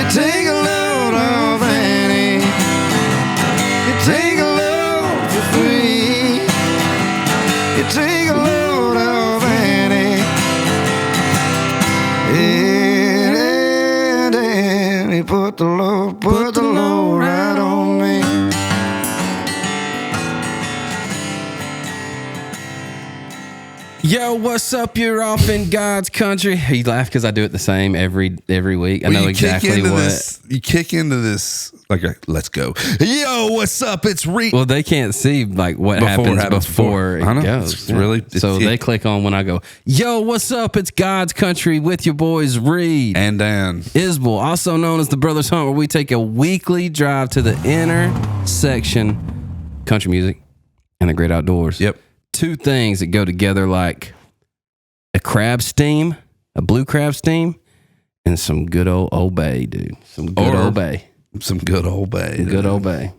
You take a load off Annie. You take a load for free. You take a load off Annie. And Annie put the load right on me. Yo, what's up? You're off in God's country. You laugh because I do it the same every week. I know exactly what. You kick into this like, let's go. Yo, what's up? It's Well, they can't see like what happens before it goes. It's really so they click on when I go, yo, what's up? It's God's country with your boys Reed and Dan Isbell, also known as the Brothers Hunt, where we take a weekly drive to the intersection, country music and the great outdoors. Yep. Two things that go together like a crab steam, a blue crab steam, and some good old bay, dude. Some good old bay. Some good old bay. Some good old bay.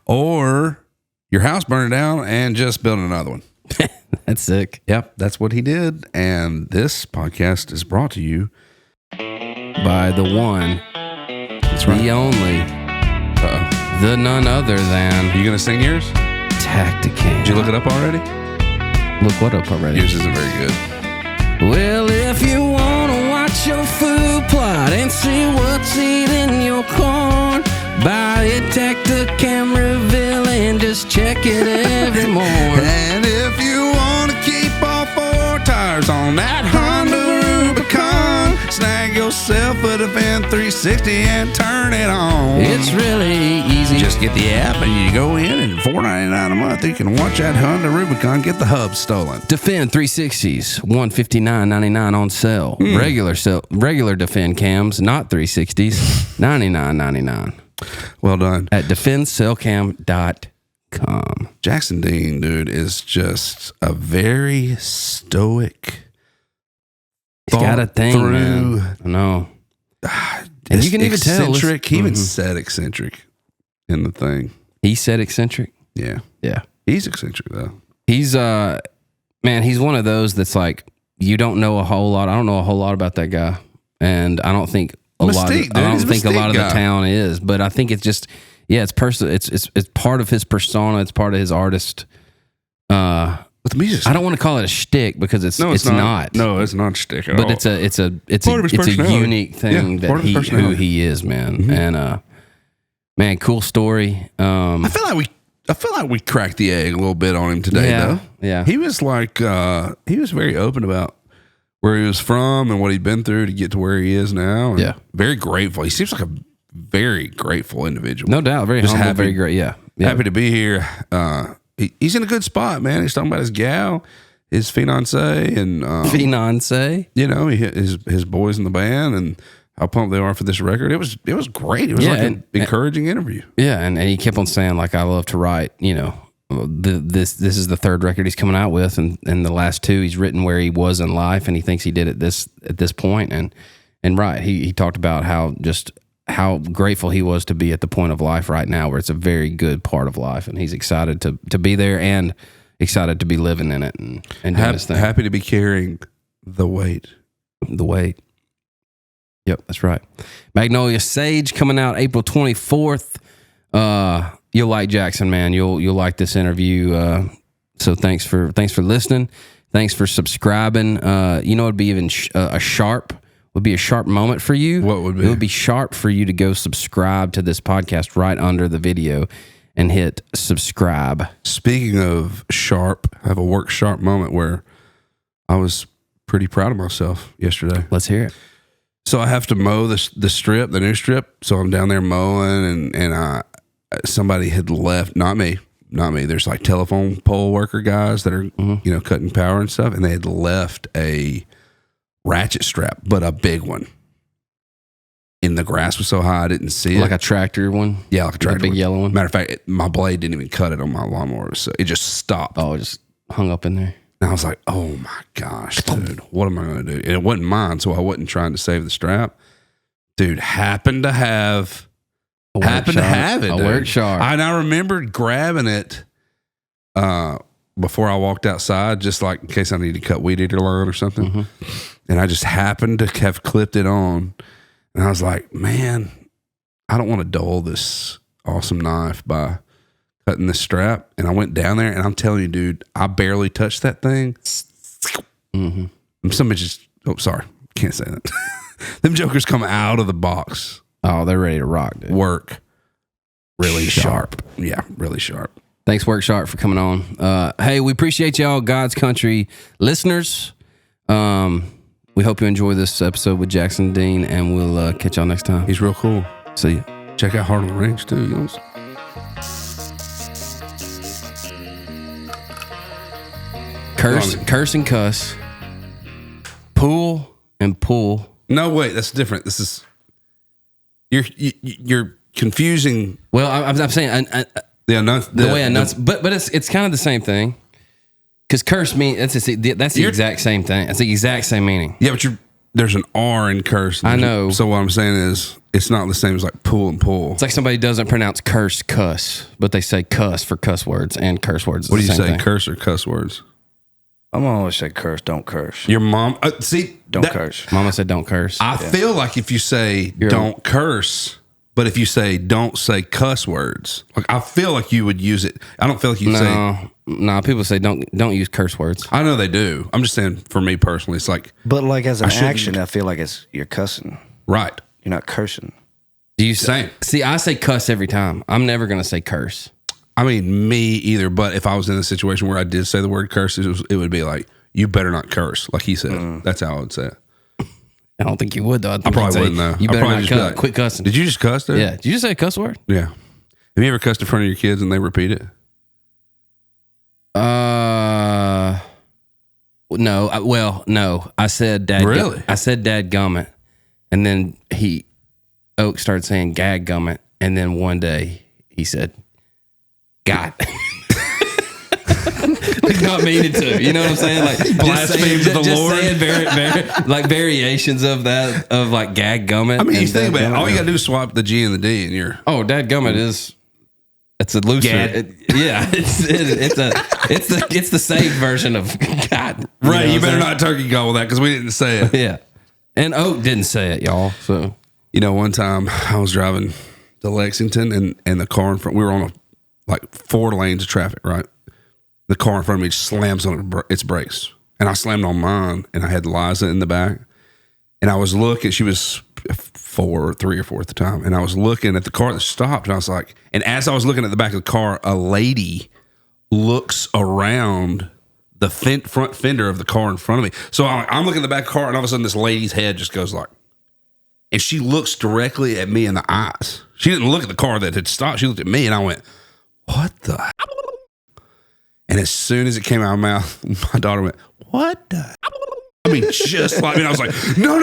Or your house burning down and just building another one. That's sick. Yep, that's what he did. And this podcast is brought to you by the one, that's right, the only, the none other than. You going to sing yours? Tacticam. Did you look it up already? Look what up already? Yours isn't very good. Well, if you want to watch your food plot and see what's eating your corn, buy a Tacticam reveal and just check it every morning. And if you want to keep all four tires on that Honda Rubicon, snag yourself a Defend 360 and turn it on. It's really easy. Just get the app and you go in, and $4.99 a month you can watch that Honda Rubicon get the hub stolen. Defend 360s, $159.99 on sale. Regular Defend cams, not 360s, $99.99. Well done. At defendcellcam.com. Jackson Dean, dude, is just a very stoic. He's got a thing, man. I know. And you can even tell. Eccentric. He even said eccentric in the thing. He said eccentric? Yeah. Yeah. He's eccentric, though. He's, man, he's one of those that's like, you don't know a whole lot. I don't know a whole lot about that guy. And I don't think a lot of the town is. But I think it's just, yeah, it's part of his persona. It's part of his artist. With the music, I don't want to call it a shtick because it's not. No, it's not a shtick at but all. It's a unique thing that who he is, man. Mm-hmm. And man, cool story. I feel like we cracked the egg a little bit on him today, though. Yeah, he was like he was very open about where he was from and what he'd been through to get to where he is now. And very grateful. He seems like a very grateful individual. No doubt, very humble, very great. Yeah, happy to be here. He's in a good spot, man. He's talking about his gal, his fiancé, and you know, his boys in the band and how pumped they are for this record. It was great. It was like an encouraging interview. Yeah, and he kept on saying like, I love to write. You know, this is the third record he's coming out with, and the last two he's written where he was in life, and he thinks he did it at this point. And right, he talked about how grateful he was to be at the point of life right now where it's a very good part of life, and he's excited to be there and excited to be living in it and doing his thing. Happy to be carrying the weight. Yep, that's right. Magnolia Sage coming out April 24th. You'll like Jackson, man. You'll like this interview. So thanks for listening. Thanks for subscribing. You know, it'd be even a sharp moment for you. What would be? It would be sharp for you to go subscribe to this podcast right under the video and hit subscribe. Speaking of sharp, I have a Worksharp moment where I was pretty proud of myself yesterday. Let's hear it. So I have to mow the strip, the new strip. So I'm down there mowing, and somebody had left. Not me. There's like telephone pole worker guys that are cutting power and stuff, and they had left a ratchet strap, but a big one. And the grass was so high I didn't see it. Like a tractor one? Yeah, like a tractor big yellow one. Matter of fact, my blade didn't even cut it on my lawnmower. So it just stopped. Oh, it just hung up in there. And I was like, oh my gosh, dude, what am I going to do? And it wasn't mine, so I wasn't trying to save the strap. Dude, happened to have it. A Worksharp. And I remembered grabbing it before I walked outside, just like in case I needed to cut weed eater line or something. Mm-hmm. And I just happened to have clipped it on. And I was like, man, I don't want to dull this awesome knife by cutting this strap. And I went down there, and I'm telling you, dude, I barely touched that thing. Mm-hmm. Some bitches, sorry, can't say that. Them jokers come out of the box. Oh, they're ready to rock, dude. Work really sharp. Yeah, really sharp. Thanks, Worksharp, for coming on. Hey, we appreciate y'all, God's Country listeners. We hope you enjoy this episode with Jackson Dean, and we'll catch y'all next time. He's real cool. See ya. Check out Heart on the Range, too. You know? Curse and cuss. Pull and pull. No, wait, that's different. This is you're confusing. Well, I'm saying the way I nuts, but it's kind of the same thing. Because curse means that's the exact same thing. It's the exact same meaning. Yeah, but there's an R in curse. I know. So what I'm saying is, it's not the same as like pull and pull. It's like somebody doesn't pronounce curse cuss, but they say cuss for cuss words and curse words. What do you say, curse or cuss words? I'm always say curse, don't curse. Your mom, don't curse. Mama said don't curse. I feel like if you say don't curse, but if you say don't say cuss words, like I feel like you would use it. I don't feel like you say. No, people say don't use curse words. I know they do. I'm just saying for me personally, it's like. But like as an action, I feel like you're cussing. Right. You're not cursing. Do you say? See, I say cuss every time. I'm never gonna say curse. I mean, me either. But if I was in a situation where I did say the word curse, it would be like, you better not curse, like he said. That's how I would say it. I don't think you would, though. I probably wouldn't, though. You better not cuss. Quit cussing. Did you just cuss, dude? Yeah. Did you just say a cuss word? Yeah. Have you ever cussed in front of your kids and they repeat it? No. No. I said dad. Really? I said dad gummit. And then Oak started saying gag gummit. And then one day he said, God. Like not meaning to, you know what I'm saying? Like blasphemed the Lord. Saying like variations of that, of like gag gummit. I mean, you think about it, all you gotta do is swap the G and the D, and you're dad gummit it's a looser. It's the saved version of God. Right, you better not turkey gobble that because we didn't say it. Yeah, and Oak didn't say it, y'all. So one time I was driving to Lexington, and the car in front, we were on like 4 lanes of traffic, right? The car in front of me slams on its brakes. And I slammed on mine, and I had Liza in the back. And I was looking, she was 3 or 4 at the time. And I was looking at the car that stopped, and I was like, and as I was looking at the back of the car, a lady looks around the front fender of the car in front of me. So I'm looking at the back of the car, and all of a sudden this lady's head just goes like, and she looks directly at me in the eyes. She didn't look at the car that had stopped. She looked at me, and I went, what the? And as soon as it came out of my mouth, my daughter went, what the? I mean, just like me. I was like, no,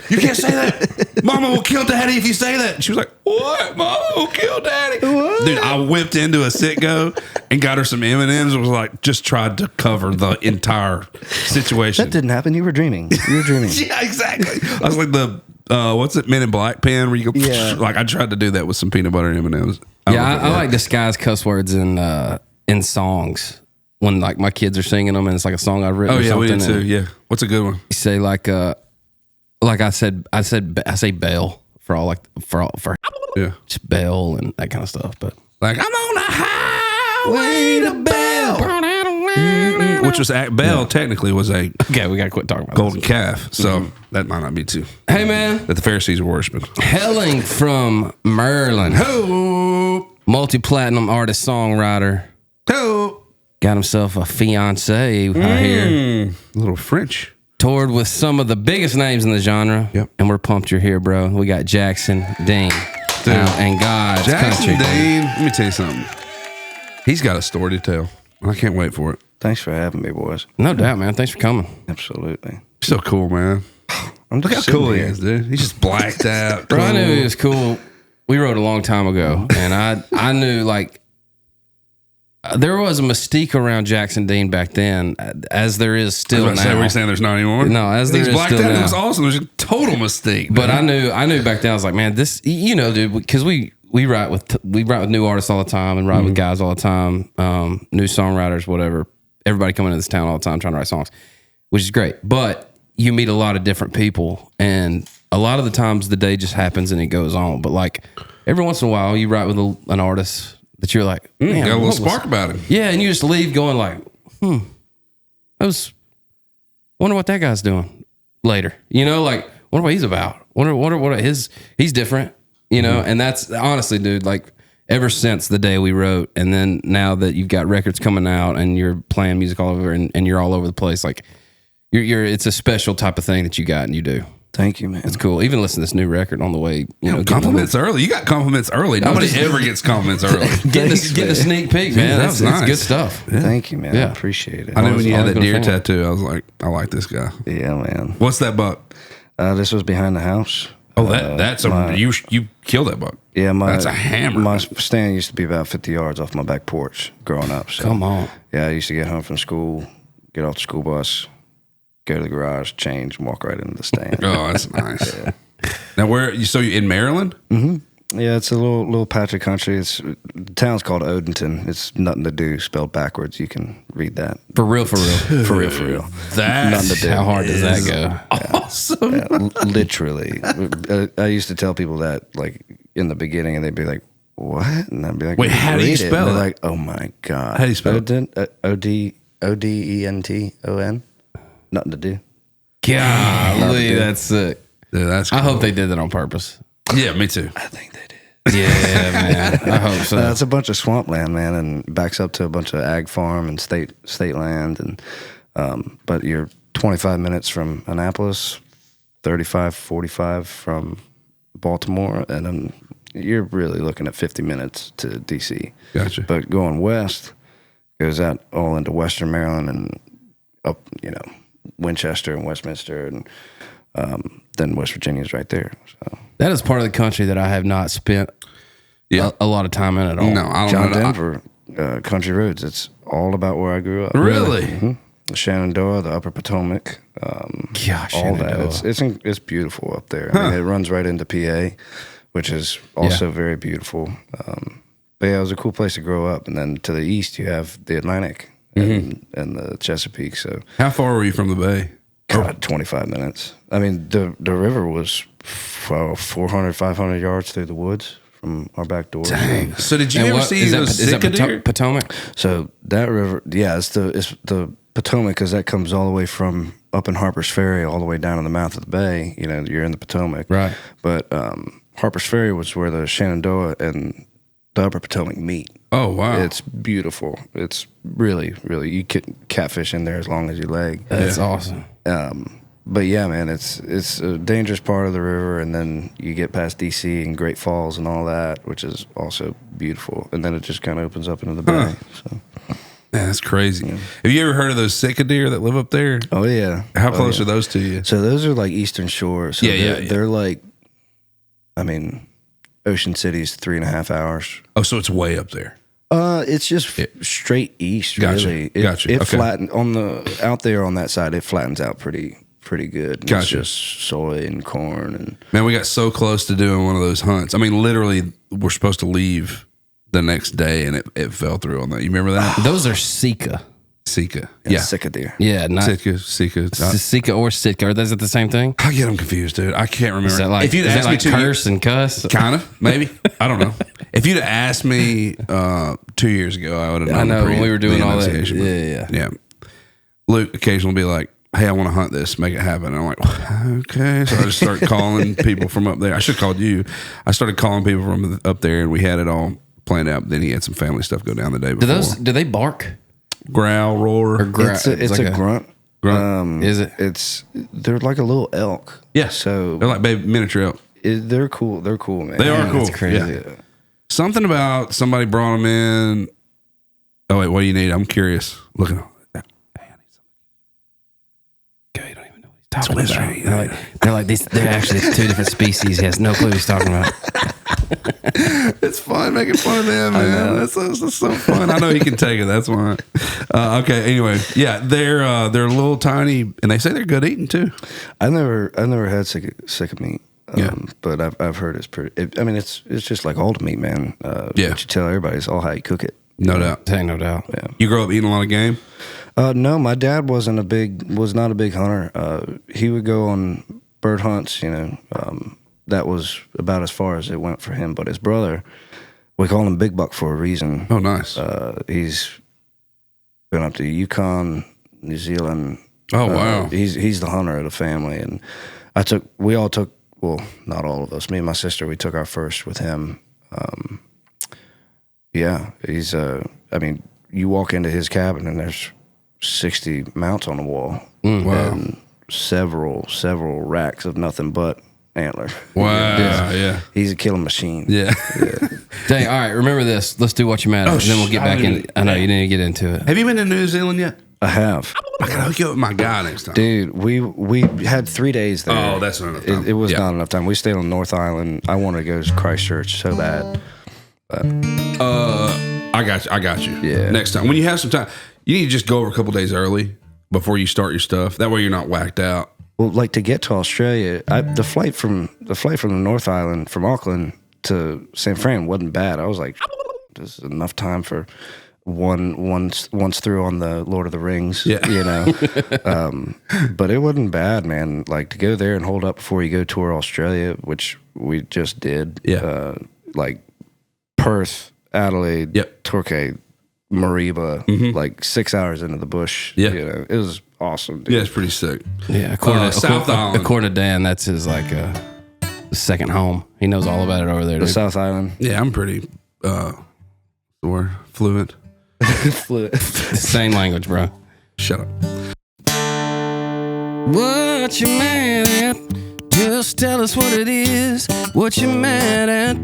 you can't say that. Mama will kill daddy if you say that. And she was like, what? Mama will kill daddy. What? Dude, I whipped into a Citgo and got her some M&Ms and was like, just tried to cover the entire situation. That didn't happen. You were dreaming. Yeah, exactly. I was like what's it, Men in Black pen where you go, like I tried to do that with some peanut butter and M&Ms. I like disguise cuss words in songs when like my kids are singing them and it's like a song I've written. Oh yeah, or we something, did too. Yeah, what's a good one? You say like I say bail for yeah, just bail and that kind of stuff. But like I'm on the highway to bail, which was Bell technically was a okay. We gotta quit talking about golden calf, so that might not be too. Hey man, that the Pharisees were worshiping. Hailing from Maryland, multi-platinum artist songwriter. Got himself a fiance out here. A little French. Toured with some of the biggest names in the genre. Yep. And we're pumped you're here, bro. We got Jackson Dean. And God's Jackson Country. Dean, let me tell you something. He's got a story to tell. I can't wait for it. Thanks for having me, boys. No doubt, man. Thanks for coming. Absolutely. So cool, man. Look how cool he is, dude. He's just blacked out. Bro, I knew he was cool. We wrote a long time ago. And I knew, like, there was a mystique around Jackson Dean back then, as there is still now. Were you saying there's not anymore? No, as there is blacked still out. now. It was awesome. It was a total mystique. But I knew back then. I was like, man, this, dude, because we write with new artists all the time and write with guys all the time, new songwriters, whatever. Everybody coming into this town all the time trying to write songs, which is great. But you meet a lot of different people, and a lot of the times the day just happens and it goes on. But like every once in a while you write with an artist that you're like, man, got a little spark about him. Yeah, and you just leave going like, wonder what that guy's doing later. You know, like, wonder what he's about. Wonder what he's different. You know, and that's honestly, dude, like ever since the day we wrote, and then now that you've got records coming out and you're playing music all over and you're all over the place, like it's a special type of thing that you got and you do. Thank you, man. It's cool. Even listen to this new record on the way. You know, compliments early. You got compliments early. Nobody ever gets compliments early. Getting a sneak peek, man. That's nice. Good stuff. Yeah. Thank you, man. Yeah. I appreciate it. I know when you had that deer tattoo, I was like, I like this guy. Yeah, man. What's that buck? This was behind the house. Oh, that's you killed that buck. Yeah, that's a hammer. My stand used to be about 50 yards off my back porch growing up. So, come on. Yeah, I used to get home from school, get off the school bus, go to the garage, change, and walk right into the stand. Oh, that's nice. Yeah. Now, so you in Maryland? Mm-hmm. Yeah, it's a little patch of country. The town's called Odenton. It's nothing to do, spelled backwards. You can read that. For real. For real. That's nothing to do. How hard does that go? Awesome. Yeah, literally. I used to tell people that, like, in the beginning, and they'd be like, what? And I'd be like, wait, how do you spell it? They're like, oh my God. How do you spell it? Odenton. Nothing to do. Golly, that's sick. Yeah, that's cool. I hope they did that on purpose. Yeah, me too. I think they did. Yeah, man. I hope so. It's a bunch of swampland, man, and backs up to a bunch of ag farm and state land. And but you're 25 minutes from Annapolis, 35, 45 from Baltimore, and then you're really looking at 50 minutes to D.C. Gotcha. But going west goes out all into Western Maryland and up, Winchester and Westminster, and then West Virginia's right there. So that is part of the country that I have not spent a lot of time in at all. No, I don't John know. Denver, Country Roads. It's all about where I grew up. Really? Mm-hmm. The Shenandoah, the Upper Potomac, all that. It's beautiful up there. I mean, it runs right into PA, which is also very beautiful. But yeah, it was a cool place to grow up. And then to the east, you have the Atlantic and the Chesapeake. So how far were you from the bay? God, 25 minutes. I mean, the river was 400, 500 yards through the woods from our back door. Dang. So did you ever see those cicada? Potomac? So that river, it's the Potomac, because that comes all the way from up in Harper's Ferry all the way down to the mouth of the bay. You're in the Potomac. Right. But Harper's Ferry was where the Shenandoah and the Upper Potomac meet. Oh, wow. It's beautiful. It's really, really, you can catfish in there as long as you leg. That's awesome. But yeah, man, it's a dangerous part of the river, and then you get past DC and Great Falls and all that, which is also beautiful, and then it just kind of opens up into the bay. So. Man, that's crazy. Yeah. Have you ever heard of those cicada deer that live up there? Oh yeah. How close are those to you? So those are like Eastern Shore. So yeah. They're like, I mean, Ocean City's 3.5 hours. Oh, so it's way up there. It's just straight east. Gotcha. Really. Gotcha. It Okay. flatten out there on that side. It flattens out pretty good. Gotcha. It's just soy and corn and. Man, we got so close to doing one of those hunts. I mean, literally, we're supposed to leave the next day, and it fell through on that. You remember that? Those are Sika. Sika. Yeah. Yeah. Sika deer. Yeah, not Sika. Sika or Sitka. Is that the same thing? I get them confused, dude. I can't remember. Is that like, if you'd is asked that like me curse and cuss? kind of, maybe. I don't know. If you'd have asked me 2 years ago, I would have known. I know when we were doing all that. But, yeah. Luke occasionally will be like, hey, I want to hunt this, make it happen. And I'm like, okay. So I just start calling people from up there. I should have called you. I started calling people from up there, and we had it all planned out. Then he had some family stuff go down the day before. Do they bark? Growl, roar. Or It's like a grunt. Grunt. Is it? They're like a little elk. Yeah. So they're like baby miniature elk. they're cool. They're cool, man. They are cool. That's crazy. Yeah. Something about somebody brought them in. Oh, wait, what do you need? I'm curious. Looking. Hey, I need something. Okay, you don't even know what he's talking about. They're like these. They're actually two different species. He has no clue what he's talking about. It's fun making fun of them, man. That's so fun. I know he can take it. That's why. Okay. Anyway, yeah, they're a little tiny, and they say they're good eating too. I've never had sick of meat. Yeah. But I've heard it's pretty. It's just like all the meat, man. Yeah. What you tell everybody is all how you cook it. No doubt. Ain't no doubt. Yeah. You grow up eating a lot of game. No, my dad was not a big hunter. He would go on bird hunts. that was about as far as it went for him. But his brother, we call him Big Buck for a reason. Oh, nice. He's been up to Yukon, New Zealand. Oh, wow. He's the hunter of the family, and we all took. Well, not all of us. Me and my sister, we took our first with him. He's. I mean, you walk into his cabin and there's 60 mounts on the wall, and several racks of nothing but antler. Wow. Yeah. He's a killing machine. Yeah. Dang, all right, remember this. Let's do what you matter, and then we'll get back in. I know you didn't get into it. Have you been to New Zealand yet? I have. I gotta hook you up with my guy next time. Dude, we had 3 days there. Oh, that's not enough time. It was not enough time. We stayed on North Island. I wanted to go to Christchurch so bad. But I got you. Yeah. Next time, when you have some time, you need to just go over a couple days early before you start your stuff. That way, you're not whacked out. well, like to get to Australia, the flight from the North Island from Auckland to San Fran wasn't bad. I was like, this is enough time for once through on the Lord of the Rings, yeah. you know. But it wasn't bad, man. Like to go there and hold up before you go tour Australia, which we just did. Yeah. Like Perth, Adelaide, Yep. Torquay, Mariba, like 6 hours into the bush. Yeah. You know, it was awesome, dude. Yeah, it's pretty sick. Yeah, South Island. according to Dan, that's his like second home. He knows all about it over there. The Dude. South Island. Yeah, I'm pretty fluent. Same language, bro. Shut up. What you mad at? Just tell us what it is. What you mad at?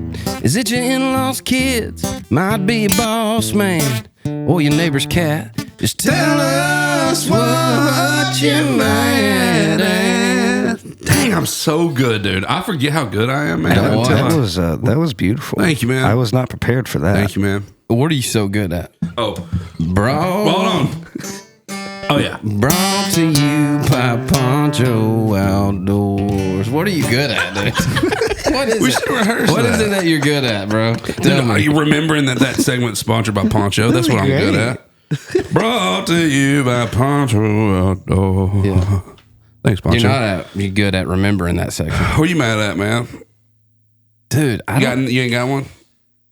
Is it your in-laws' kids? Might be your boss man or your neighbor's cat. Just tell us what you mad at. Dang, I'm so good, dude. I forget how good I am, man. That was beautiful. Thank you, man. I was not prepared for that. Thank you, man. What are you so good at? Oh, Bro. hold on. Oh, yeah. Brought to you by Poncho Outdoors. What are you good at, dude? What is We it? should rehearse What is that. it that you're good at, bro? Tell Are me. you remembering that segment's sponsored by Poncho? That's what I'm good at. Brought to you by Poncho Outdoors. Yeah. Thanks, Poncho. You're good at remembering that section. Who are you mad at, man? Dude, You ain't got one?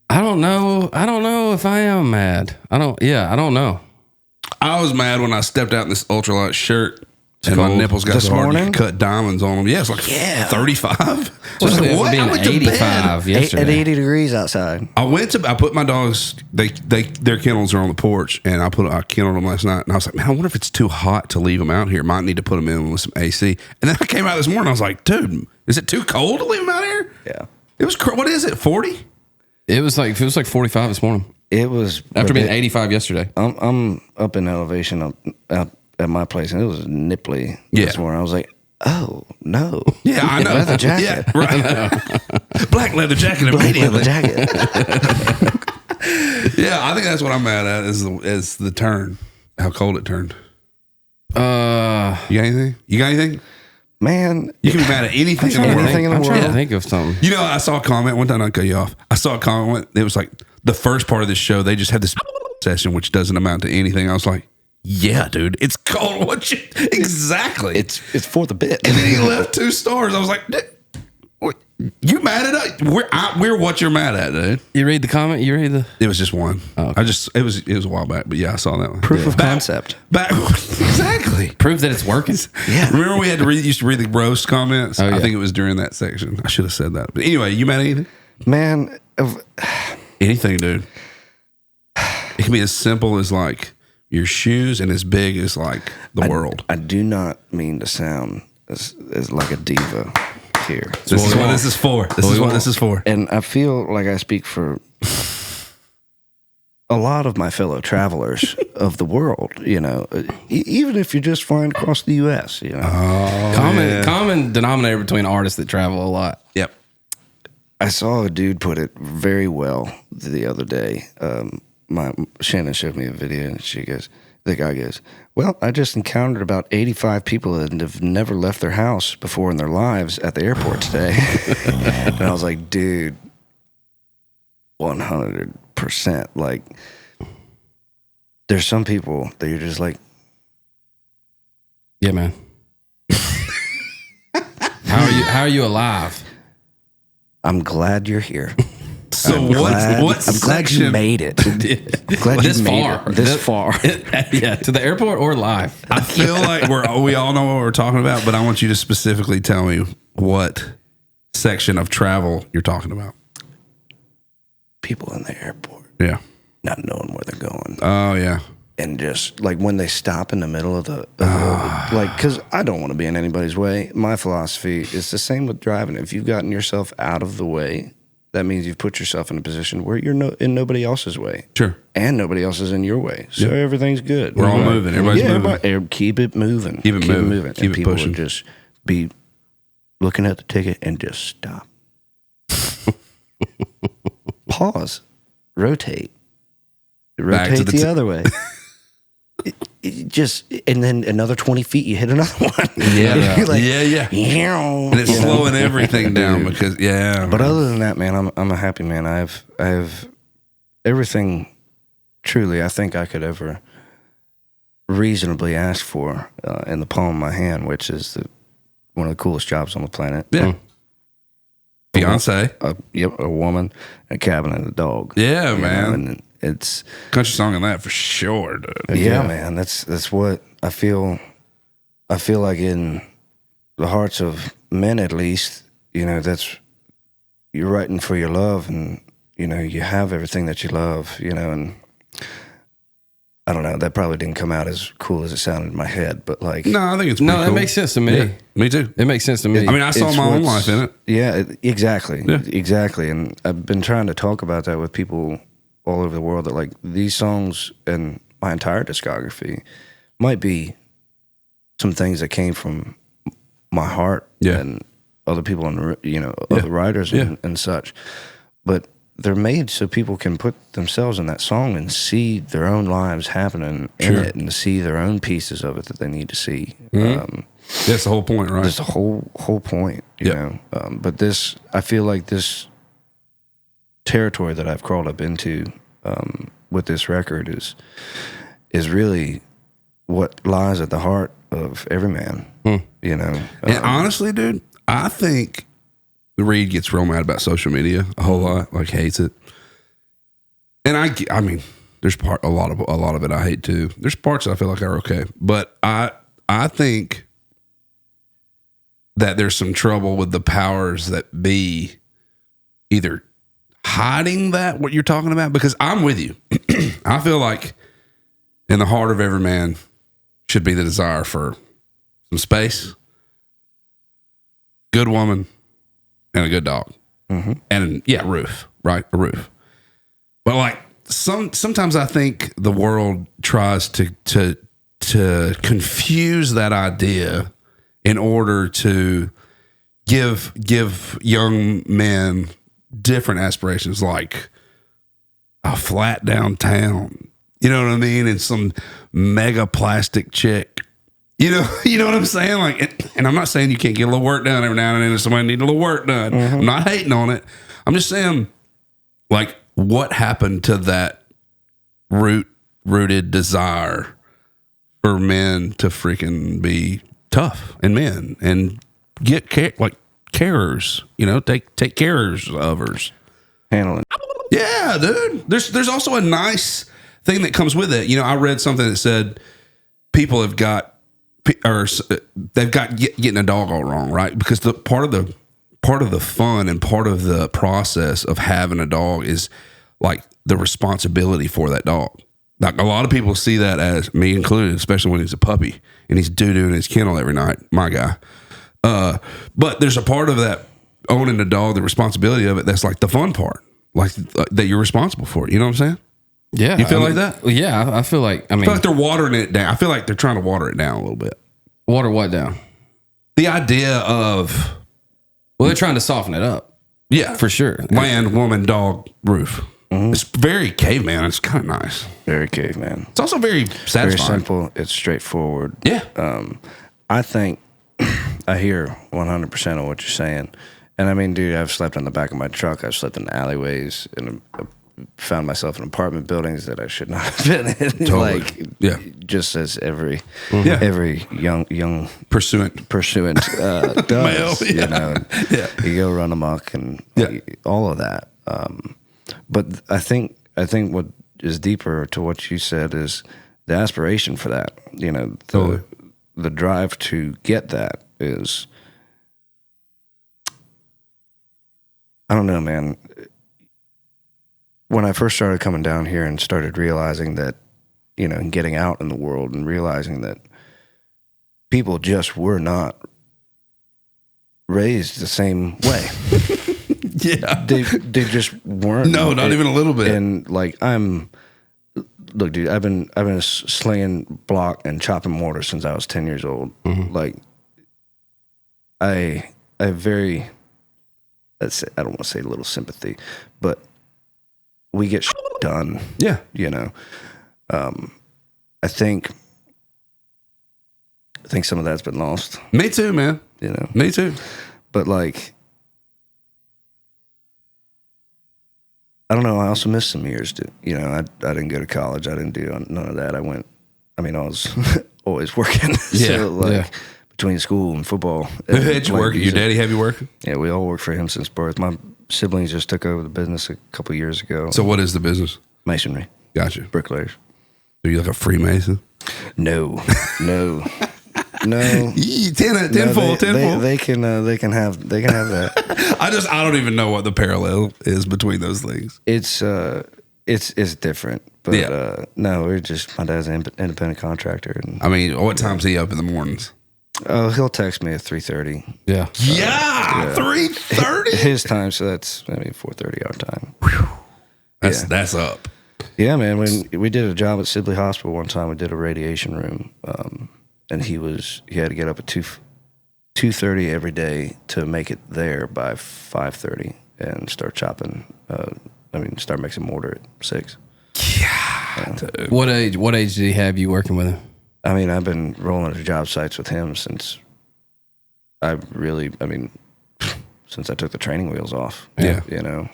I don't know. I don't know if I am mad. I don't know. I was mad when I stepped out in this ultralight shirt and my cold. nipples got This so hard you morning? could cut diamonds on them. Yeah, it's like 35. So Supposed to what? be I went to 85 bed. yesterday. At 80 degrees outside. I put my dogs, their kennels are on the porch, and I kenneled them last night, and I was like, man, I wonder if it's too hot to leave them out here. Might need to put them in with some AC. And then I came out this morning, I was like, dude, is it too cold to leave them out here? Yeah. It was, what is it, 40? It was like 45 this morning. It was After being 85 yesterday. I'm up in elevation up at my place, and it was nipply this morning. I was like, oh no. Yeah, I know. Leather jacket. Yeah, right. Black leather jacket Black immediately. leather jacket. Yeah, I think that's what I'm mad at is the turn, how cold it turned. You got anything? Man, You can be mad at anything in the world. anything in the I'm trying to world. think of something. You know, I saw a comment one time. I'll cut you off. I saw a comment. It was like the first part of this show. They just had this session, which doesn't amount to anything. I was like, "Yeah, dude, it's cold." Exactly? It's for the bit. And then he left 2 stars. I was like, what, "You mad at us? We're what you're mad at, dude." You read the comment? You read the... It was just one. Oh, okay. It was a while back, but yeah, I saw that one. Proof of concept. Back exactly. Proof that it's working. Yeah. Remember we had to used to read the roast comments? Oh, yeah. I think it was during that section. I should have said that. But anyway, you mad at anything? Man, Anything, dude. It can be as simple as like your shoes and as big as like the world. I do not mean to sound as like a diva here. This is what this is for. This is what this is for. And I feel like I speak for a lot of my fellow travelers of the world, you know, even if you're just flying across the U.S., you know. Common denominator between artists that travel a lot. Yep. I saw a dude put it very well the other day. Shannon showed me a video, and the guy goes, well, I just encountered about 85 people that have never left their house before in their lives at the airport today. And I was like, dude, 100%. Like, there's some people that you're just like, Yeah, man. How are you alive? I'm glad you're here. So I'm glad you made it. I'm glad you made it this far. Yeah, to the airport or live. I feel like we all know what we're talking about, but I want you to specifically tell me what section of travel you're talking about. People in the airport. Yeah. Not knowing where they're going. Oh, yeah. And just like when they stop in the middle of because I don't want to be in anybody's way. My philosophy is the same with driving. If you've gotten yourself out of the way, that means you've put yourself in a position where you're in nobody else's way. Sure. And nobody else is in your way. So everything's good. We're all moving. Everybody's moving. Keep it moving. Keep it moving. Keep and it people pushing. will just be looking at the ticket and just stop. Pause. Rotate the other way. And then another 20 feet, you hit another one. Yeah. Like, yeah. And it's slowing everything down because, But other than that, man, I'm a happy man. I have everything truly I think I could ever reasonably ask for in the palm of my hand, which is one of the coolest jobs on the planet. Yeah. Fiance. A woman, a cabin, and a dog. Yeah, man. And it's country song on that for sure, dude. Yeah, man. That's what I feel. I feel like in the hearts of men, at least, that's you're writing for your love, and you have everything that you love, and I don't know. That probably didn't come out as cool as it sounded in my head, but like, no, I think it's pretty cool. That makes sense to me. Yeah, me too. It makes sense to me. I mean, I saw my own life in it. Yeah, exactly, exactly. And I've been trying to talk about that with people all over the world. That like these songs and my entire discography might be some things that came from my heart and other people and other writers and such, but they're made so people can put themselves in that song and see their own lives happening in it and see their own pieces of it that they need to see. That's the whole point, right? That's the whole point, you know. But I feel like this territory that I've crawled up into with this record is really what lies at the heart of every man, And honestly, dude, I think Reed gets real mad about social media a whole lot, like hates it. And I mean, there's a lot of it I hate too. There's parts that I feel like are okay, but I think that there's some trouble with the powers that be either hiding what you're talking about, because I'm with you. I feel like in the heart of every man should be the desire for some space, good woman, and a good dog. And roof, right? A roof. But like sometimes I think the world tries to confuse that idea in order to give young men different aspirations, like a flat downtown, you know what I mean? And some mega plastic chick. You know what I'm saying? Like, and I'm not saying you can't get a little work done every now and then if somebody need a little work done. I'm not hating on it. I'm just saying, like, what happened to that rooted desire for men to freaking be tough and men and get carers, take carers of others. Handling. Yeah, dude. There's also a nice thing that comes with it. I read something that said people have got, or they've got getting a dog all wrong, right? Because the part of the fun and part of the process of having a dog is like the responsibility for that dog. Like a lot of people see that, as me included, especially when he's a puppy and he's doo-doo in his kennel every night. My guy. But there's a part of that owning a dog, the responsibility of it, that's like the fun part, like that you're responsible for it. You know what I'm saying? Yeah. You feel like that? Yeah, I feel like, I feel like they're watering it down. I feel like they're trying to water it down a little bit. Water what down? The idea of... Well, they're trying to soften it up. Yeah. For sure. Land, woman, dog, roof. It's very caveman. It's kind of nice. Very caveman. It's also very satisfying. Very simple. It's straightforward. Yeah. I think I hear 100% of what you're saying. And I mean, dude, I've slept in the back of my truck. I've slept in alleyways, in found myself in apartment buildings that I should not have been in. Totally. Just as every young pursuant does. Male, You know, you go run amok and all of that. But I think what is deeper to what you said is the aspiration for that. You know, the drive to get that is, I don't know, man. When I first started coming down here and started realizing that, you know, and getting out in the world and realizing that people just were not raised the same way. They just weren't. No, not even a little bit. And like, look, dude, I've been slinging block and chopping mortar since I was 10 years old. Like, I have very, I don't want to say little sympathy, but we get done. Yeah. You know, I think some of that's been lost. Me too, man. You know, me too. But like, I don't know. I also missed some years. You know, I didn't go to college. I didn't do none of that. I was always working. So like, between school and football. Who had you working? Your daddy have you working? Yeah, we all worked for him since birth. My siblings just took over the business a couple of years ago. So what is the business? Masonry. Gotcha. Bricklayers. Are you like a Freemason? No. Tenfold. They can have that. I don't even know what the parallel is between those things. It's different, but no, we're just, my dad's an independent contractor. And, I mean, what time's he up in the mornings? Oh, he'll text me at 3:30. Yeah. 3:30 his time, so that's 4:30 our time. That's up. Yeah, man. When we did a job at Sibley Hospital one time, we did a radiation room, and he had to get up at 2:30 every day to make it there by 5:30 and start chopping. Start mixing mortar at 6. Yeah. What age did he have you working with him? I mean, I've been rolling to job sites with him since since I took the training wheels off. Yeah. You know,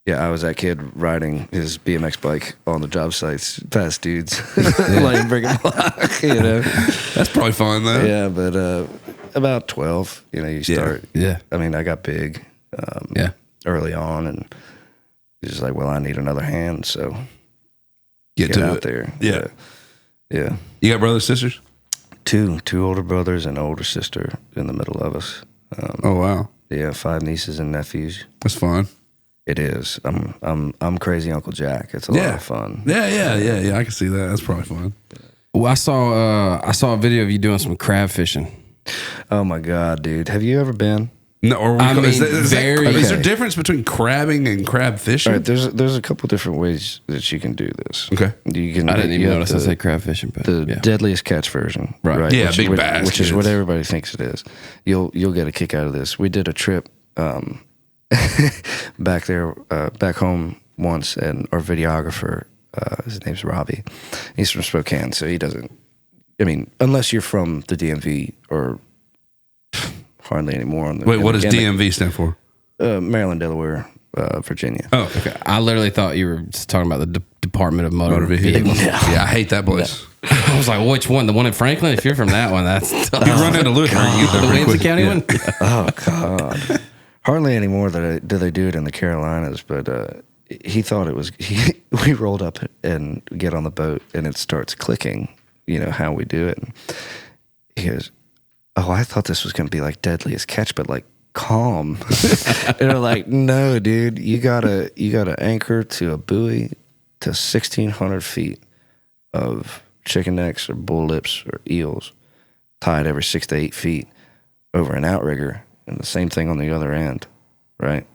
I was that kid riding his BMX bike on the job sites past dudes, laying brick and block, you know. That's probably fun, though. Yeah, but about 12, you know, you start. Yeah. I mean, I got big early on, and he's just like, well, I need another hand, so get out there. Yeah. Yeah. You got brothers, sisters? Two older brothers and an older sister in the middle of us. Oh, wow. Yeah, 5 nieces and nephews. That's fun. It is. I'm crazy Uncle Jack. It's a lot of fun. Yeah. I can see that. That's probably fun. Well, I saw a video of you doing some crab fishing. Oh my God, dude! Have you ever been? No, is there a difference between crabbing and crab fishing? All right, there's a couple different ways that you can do this. Okay, you can. I didn't even notice I said crab fishing, but the deadliest catch version, right? Yeah, big bass, which is what everybody thinks it is. You'll get a kick out of this. We did a trip back home once, and our videographer, his name's Robbie. He's from Spokane, so he doesn't. I mean, unless you're from the DMV or hardly anymore. Wait, what does DMV stand for? Maryland, Delaware, Virginia. Oh, okay. I literally thought you were talking about the Department of Motor Vehicles. Yeah, I hate that place. No. I was like, which one? The one in Franklin? If you're from that one, that's tough. You run into Luther. The Ramsey County one? Oh, God. Hardly anymore do they do it in the Carolinas, but he thought it was. We rolled up and get on the boat, and it starts clicking. You know how we do it. And he goes, "Oh, I thought this was going to be like deadliest catch, but like calm." And they're like, "No, dude, you gotta anchor to a buoy to 1,600 feet of chicken necks or bull lips or eels, tied every 6 to 8 feet over an outrigger, and the same thing on the other end, right?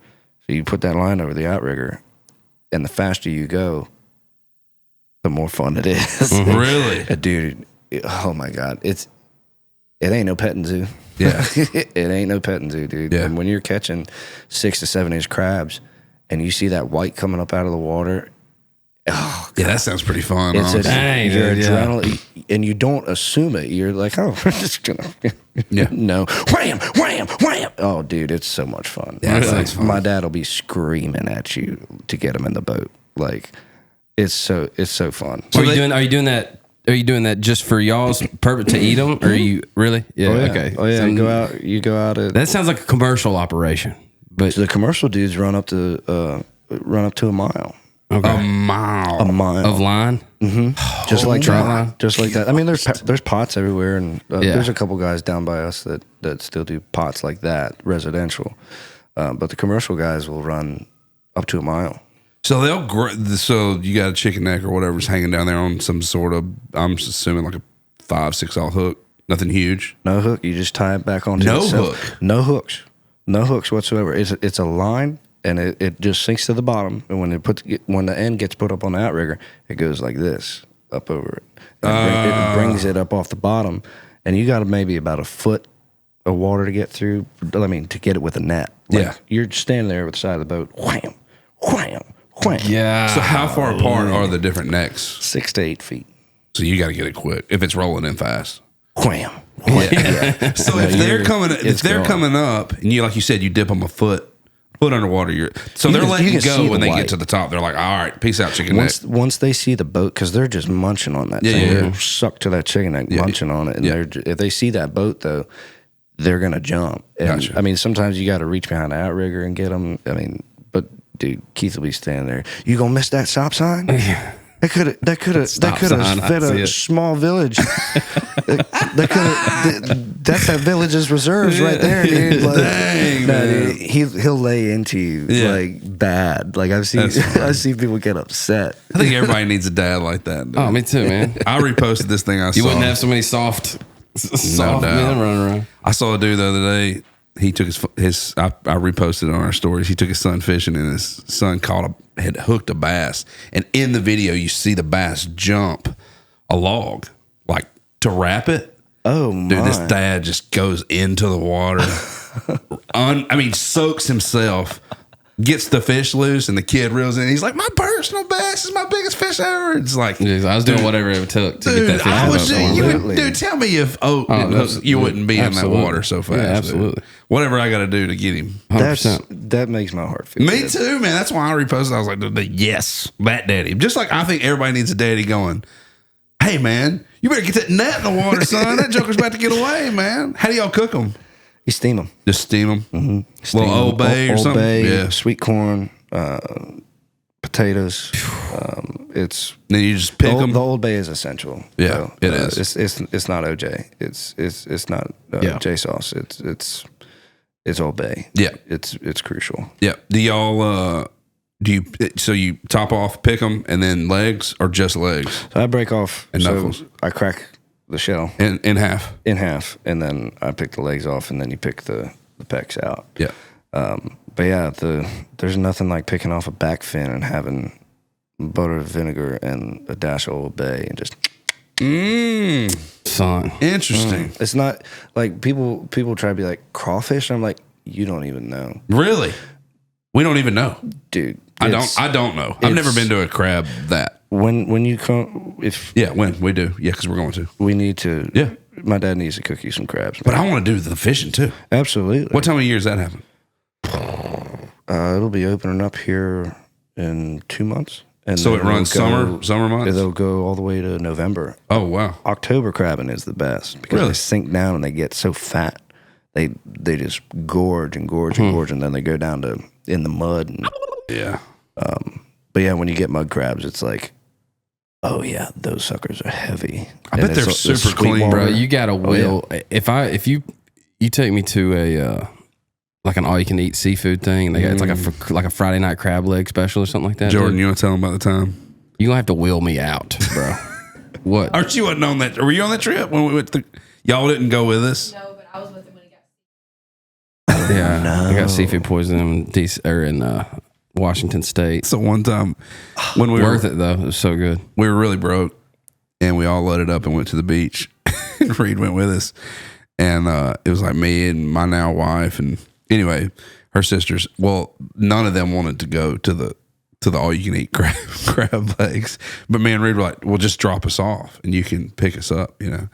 So you put that line over the outrigger, and the faster you go, the more fun it is." Really? Dude, oh my God. It ain't no petting zoo. Yeah. It ain't no petting zoo, dude. Yeah. And when you're catching 6 to 7 inch crabs and you see that white coming up out of the water Oh, yeah, that sounds pretty fun. it's honestly. Dang, dude, adrenaline, and you don't assume it. You're like, oh, we're just gonna, Yeah. no, wham, wham, wham. Oh, dude, it's so much fun. Yeah, that Like, sounds fun. my dad will be screaming at you to get him in the boat. Like, it's so fun. Are you doing that? Are you doing that just for y'all's purpose to eat them? Or are you really? Yeah. Oh, yeah. Okay. Oh yeah, So you go out. that sounds like a commercial operation, but The commercial dudes run up to a mile. A mile. A mile. of line. Just like Trout that. line? Just like that. I mean, there's pots everywhere, and Yeah. there's a couple guys down by us that still do pots like that, residential. But the commercial guys will run up to a mile. So so you got a chicken neck or whatever's hanging down there on some sort of, I'm just assuming like a 5-6 hook, nothing huge. No hook. You just tie it back onto No itself. hook? No hooks. No hooks whatsoever. It's a line, and it just sinks to the bottom. And when the end gets put up on the outrigger, it goes like this up over it. And it brings it up off the bottom, and you got maybe about a foot of water to get through. I mean, to get it with a net. Like, Yeah. you're standing there with the side of the boat. Wham, wham, wham. yeah. So how far apart are the different necks? 6 to 8 feet. So you got to get it quick if it's rolling in fast. Wham. So if they're going. coming up, and you like you said, you dip them a foot underwater. So they're can- letting you you can go see when the they white. get to the top. They're like, all right, peace out, chicken neck. Once they see the boat, because they're just munching on that thing. yeah. They're sucked to that chicken neck, munching on it. And if they see that boat, though, they're going to jump. And, Gotcha. I mean, sometimes you got to reach behind the outrigger and get them. I mean, but, dude, Keith will be standing there. You going to miss that stop sign? That could have Stop sign, I fed see a it. small village. That's that village's reserves right there, dude. Like, Dang, no, man. dude, he'll lay into you like bad. Like I've seen people get upset. I think everybody needs a dad like that. Dude. Oh, me too, man. I reposted this thing I saw. You wouldn't have so many soft doubt. men running around. I saw a dude the other day. He took his. I reposted it on our stories. He took his son fishing, and his son had hooked a bass. And in the video, you see the bass jump a log, like to wrap it. Oh my! Dude, this dad just goes into the water. Soaks himself, gets the fish loose, and the kid reels in. He's like, "My personal bass is my biggest fish ever." It's like, I was doing whatever it took to get that fish I up. was saying, Absolutely. dude, tell me if absolutely. you wouldn't be Absolutely. in that water so fast. Yeah, dude. absolutely. Whatever I got to do to get him. 100%. That makes my heart feel Me good. too, man. That's why I reposted. I was like, yes, that daddy. Just like I think everybody needs a daddy going, hey, man, you better get that net in the water, son. That joker's about to get away, man. How do y'all cook them? You steam them. Just steam them? Mm-hmm. Steam Little Old Bay or Old something? Bay, Yeah. sweet corn, potatoes. It's Then you just pick the them. Old Bay is essential. Yeah, it is. It's not OJ. It's not J sauce. It's Old Bay. Yeah. It's crucial. Yeah. Do y'all, so you top off, pick them, and then legs or just legs? So I break off And knuckles. I crack the shell In half? in half, and then I pick the legs off, and then you pick the pecs out. Yeah. But yeah, there's nothing like picking off a back fin and having butter, vinegar, and a dash of Old Bay, and just. Son. Interesting. It's not like people try to be like crawfish. I'm like, you don't even know, Really? We don't even know. dude. I don't know. I've never been to a crab that. When you come, if Yeah, when we do. Yeah, because we're going to. we need to. Yeah. My dad needs to cook you some crabs. But I want to do the fishing too. Absolutely. What time of year does that happen? It'll be opening up here in 2 months. And So then it runs it'll summer months? It'll go all the way to November. Oh, wow. October crabbing is the best because Really? they sink down and they get so fat. They just gorge and gorge and gorge, and then they go down to in the mud. And, Yeah. but yeah, when you get mud crabs, it's like, oh yeah, those suckers are heavy. I bet they're super clean, Bro, water. you got to will. If you take me to a like an all you can eat seafood thing, and they got it's like a Friday night crab leg special or something like that. Jordan, dude, you want to tell them about the time? you gonna have to wheel me out, bro. What? Aren't you wasn't on that? Were you on that trip when we went to? Y'all didn't go with us? No, but I was with him when he got Yeah, I got seafood poisoning in Washington State. So one time when we Worth it though. It was so good. we were really broke, and we all loaded up and went to the beach. And Reed went with us, and it was like me and my now wife, and anyway, her sisters. Well, none of them wanted to go to to the all you can eat crab legs. But me and Reed were like, well, just drop us off and you can pick us up, you know.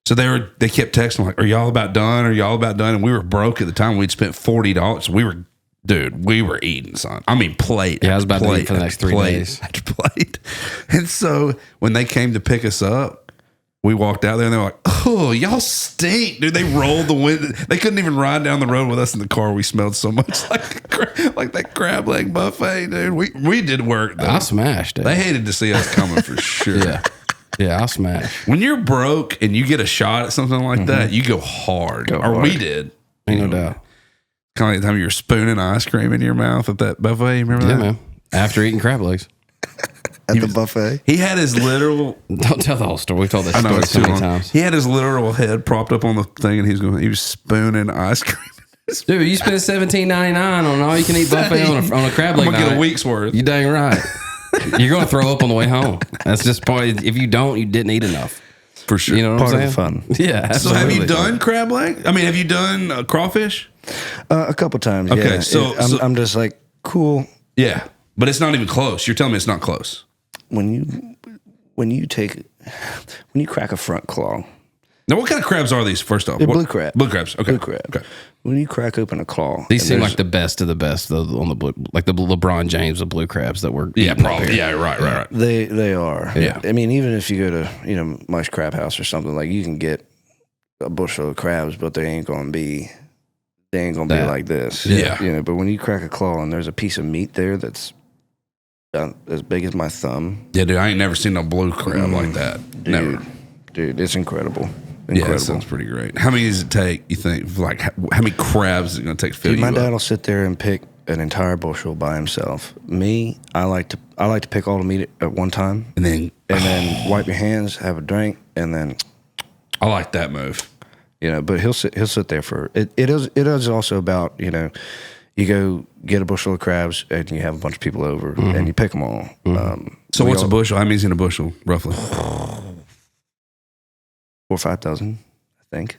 So they kept texting like, are y'all about done? Are y'all about done? And we were broke at the time. We'd spent $40. We were eating, son. I mean, plate. Yeah, I was about to eat for the next 3 days. After plate. And so when they came to pick us up, we walked out there and they were like, oh, y'all stink, dude. They rolled the window. They couldn't even ride down the road with us in the car. We smelled so much like that crab leg buffet, dude. We did work, though. I smashed it. They hated to see us coming for sure. Yeah, I smashed. When you're broke and you get a shot at something like that, you go hard. We did. Ain't no doubt. Kind of like the time you were spooning ice cream in your mouth at that buffet. You remember that? Yeah, man. After eating crab legs. At the buffet? He had his literal... Don't tell the whole story. We've told this story so many times. He had his literal head propped up on the thing and he was spooning ice cream. Dude, you spend $17.99 on all you can eat buffet on a crab leg I'm going to get night. a week's worth. You dang right. You're going to throw up on the way home. That's just part. If you don't, you didn't eat enough. For sure. You know what Part I'm of saying? the fun. Yeah. So Absolutely. have you done crab leg? I mean, have you done crawfish? A couple times, Okay, yeah. so- I'm just like, cool. Yeah. But it's not even close. You're telling me it's not close. When you crack a front claw, Now, what kind of crabs are these, first off? they're blue crab. Blue crabs. Okay. Blue crab. Okay. When you crack open a claw, These and seem there's- like the best of the best though, on the blue, like the LeBron James of blue crabs that were Yeah, eating up probably. here. Yeah, right. They are. Yeah. I mean, even if you go to Mike's Crab House or something, like you can get a bushel of crabs, but they ain't gonna be like this. Yeah. But when you crack a claw and there's a piece of meat there that's as big as my thumb, Yeah, dude, I ain't never seen no blue crab like that. Never. dude, it's incredible. Yeah, Incredible. that sounds pretty great. How many does it take, you think? Like, how many crabs is it going to take to fill Dude, you my up? dad will sit there and pick an entire bushel by himself. Me, I like to pick all the meat at one time, And then, wipe your hands, have a drink, and then I like that move. But he'll sit there for it. It is also about you go get a bushel of crabs and you have a bunch of people over and you pick them all. So what's a bushel? How many's in a bushel, roughly? 4 or 5 dozen, I think.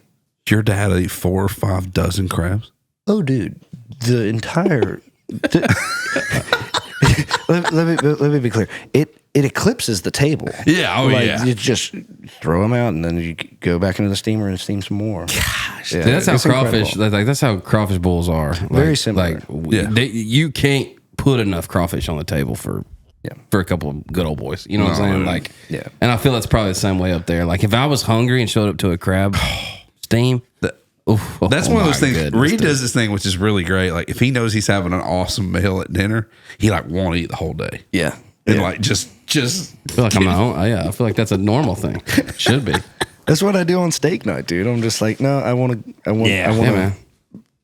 Your dad ate 4 or 5 dozen crabs? Oh, dude, the entire. let me be clear. It eclipses the table. Yeah. Oh, yeah. You just throw them out and then you go back into the steamer and steam some more. Gosh. Yeah, That's how it's crawfish. incredible. That's how crawfish bowls are. Very similar. You can't put enough crawfish on the table for a couple of good old boys. You know what I'm saying? Yeah. And I feel that's probably the same way up there. Like if I was hungry and showed up to a crab steam, That's one of those things. Goodness, Reed dude. does this thing, which is really great. Like, if he knows he's having an awesome meal at dinner, he won't eat the whole day. Yeah. And Yeah. just I feel like I'm not. I feel like that's a normal thing. Should be. That's what I do on steak night, dude. I'm just like, no, I want to, man.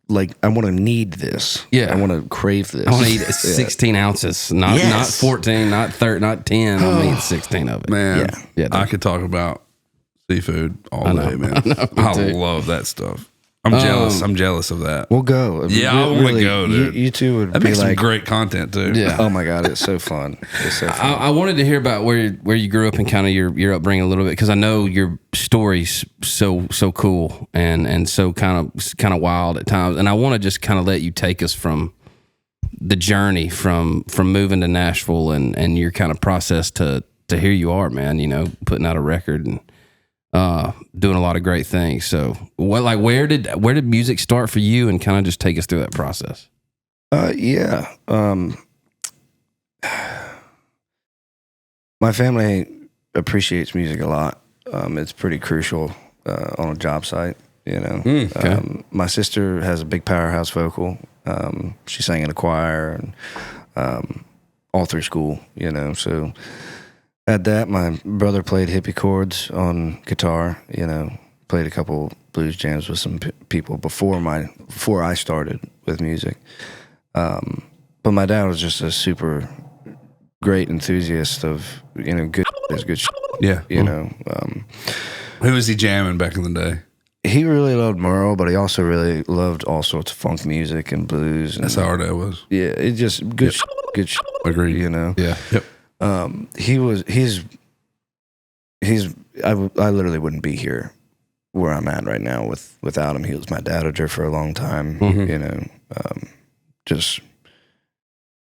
like, I want to need this. Yeah. I want to crave this. I want to eat 16 ounces, not 14, not 30, not 10. I'm gonna eat 16 of it. man, Yeah, I could talk about seafood all day, man. I too. love that stuff. I'm jealous. I'm jealous of that. We'll go. Yeah, I want to go, dude. You two would That be makes some like, great content, too. Yeah. oh my God, it's so fun. It's so fun. I wanted to hear about where you grew up and kind of your upbringing a little bit, because I know your story's so cool and so kind of wild at times, and I want to just kind of let you take us from the journey from moving to Nashville and your kind of process to here you are, man. Putting out a record and doing a lot of great things. So, where did music start for you, and kind of just take us through that process? Yeah. My family appreciates music a lot. It's pretty crucial on a job site, Okay. My sister has a big powerhouse vocal. She sang in a choir and all through school, so at that, my brother played hippie chords on guitar, played a couple blues jams with some people before I started with music. But my dad was just a super great enthusiast of, good is good shit, Yeah. Who Who was he jamming back in the day? He really loved Merle, but he also really loved all sorts of funk music and blues. And, That's how our dad was. yeah, it just good shit, good shit, Agreed. Yeah. Yep. I literally wouldn't be here where I'm at right now without him. He was my dadager for a long time,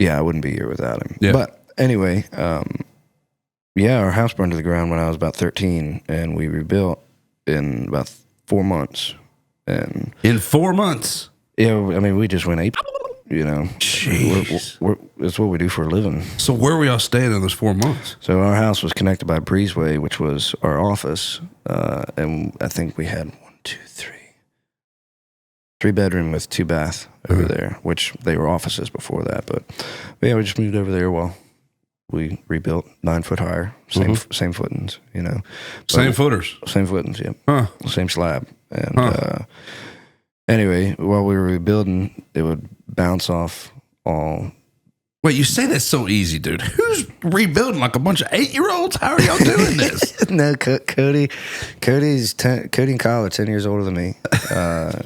Yeah, I wouldn't be here without him. Yeah. But anyway, our house burned to the ground when I was about 13, and we rebuilt in about 4 months. And in 4 months? Yeah, I mean, we just went ape, Jeez. It's what we do for a living. So where were y'all staying in those 4 months? So our house was connected by a breezeway, which was our office, and I think we had 3 bedroom with 2 bath over there, which they were offices before that. But yeah, we just moved over there while we rebuilt 9 foot higher, same footings, Same footers? Same footings, yeah. Huh. Same slab. And anyway, while we were rebuilding, it would bounce off all. Wait, you say that's so easy, dude. Who's rebuilding like a bunch of 8-year-olds? How are y'all doing this? No, Cody and Kyle are 10 years older than me.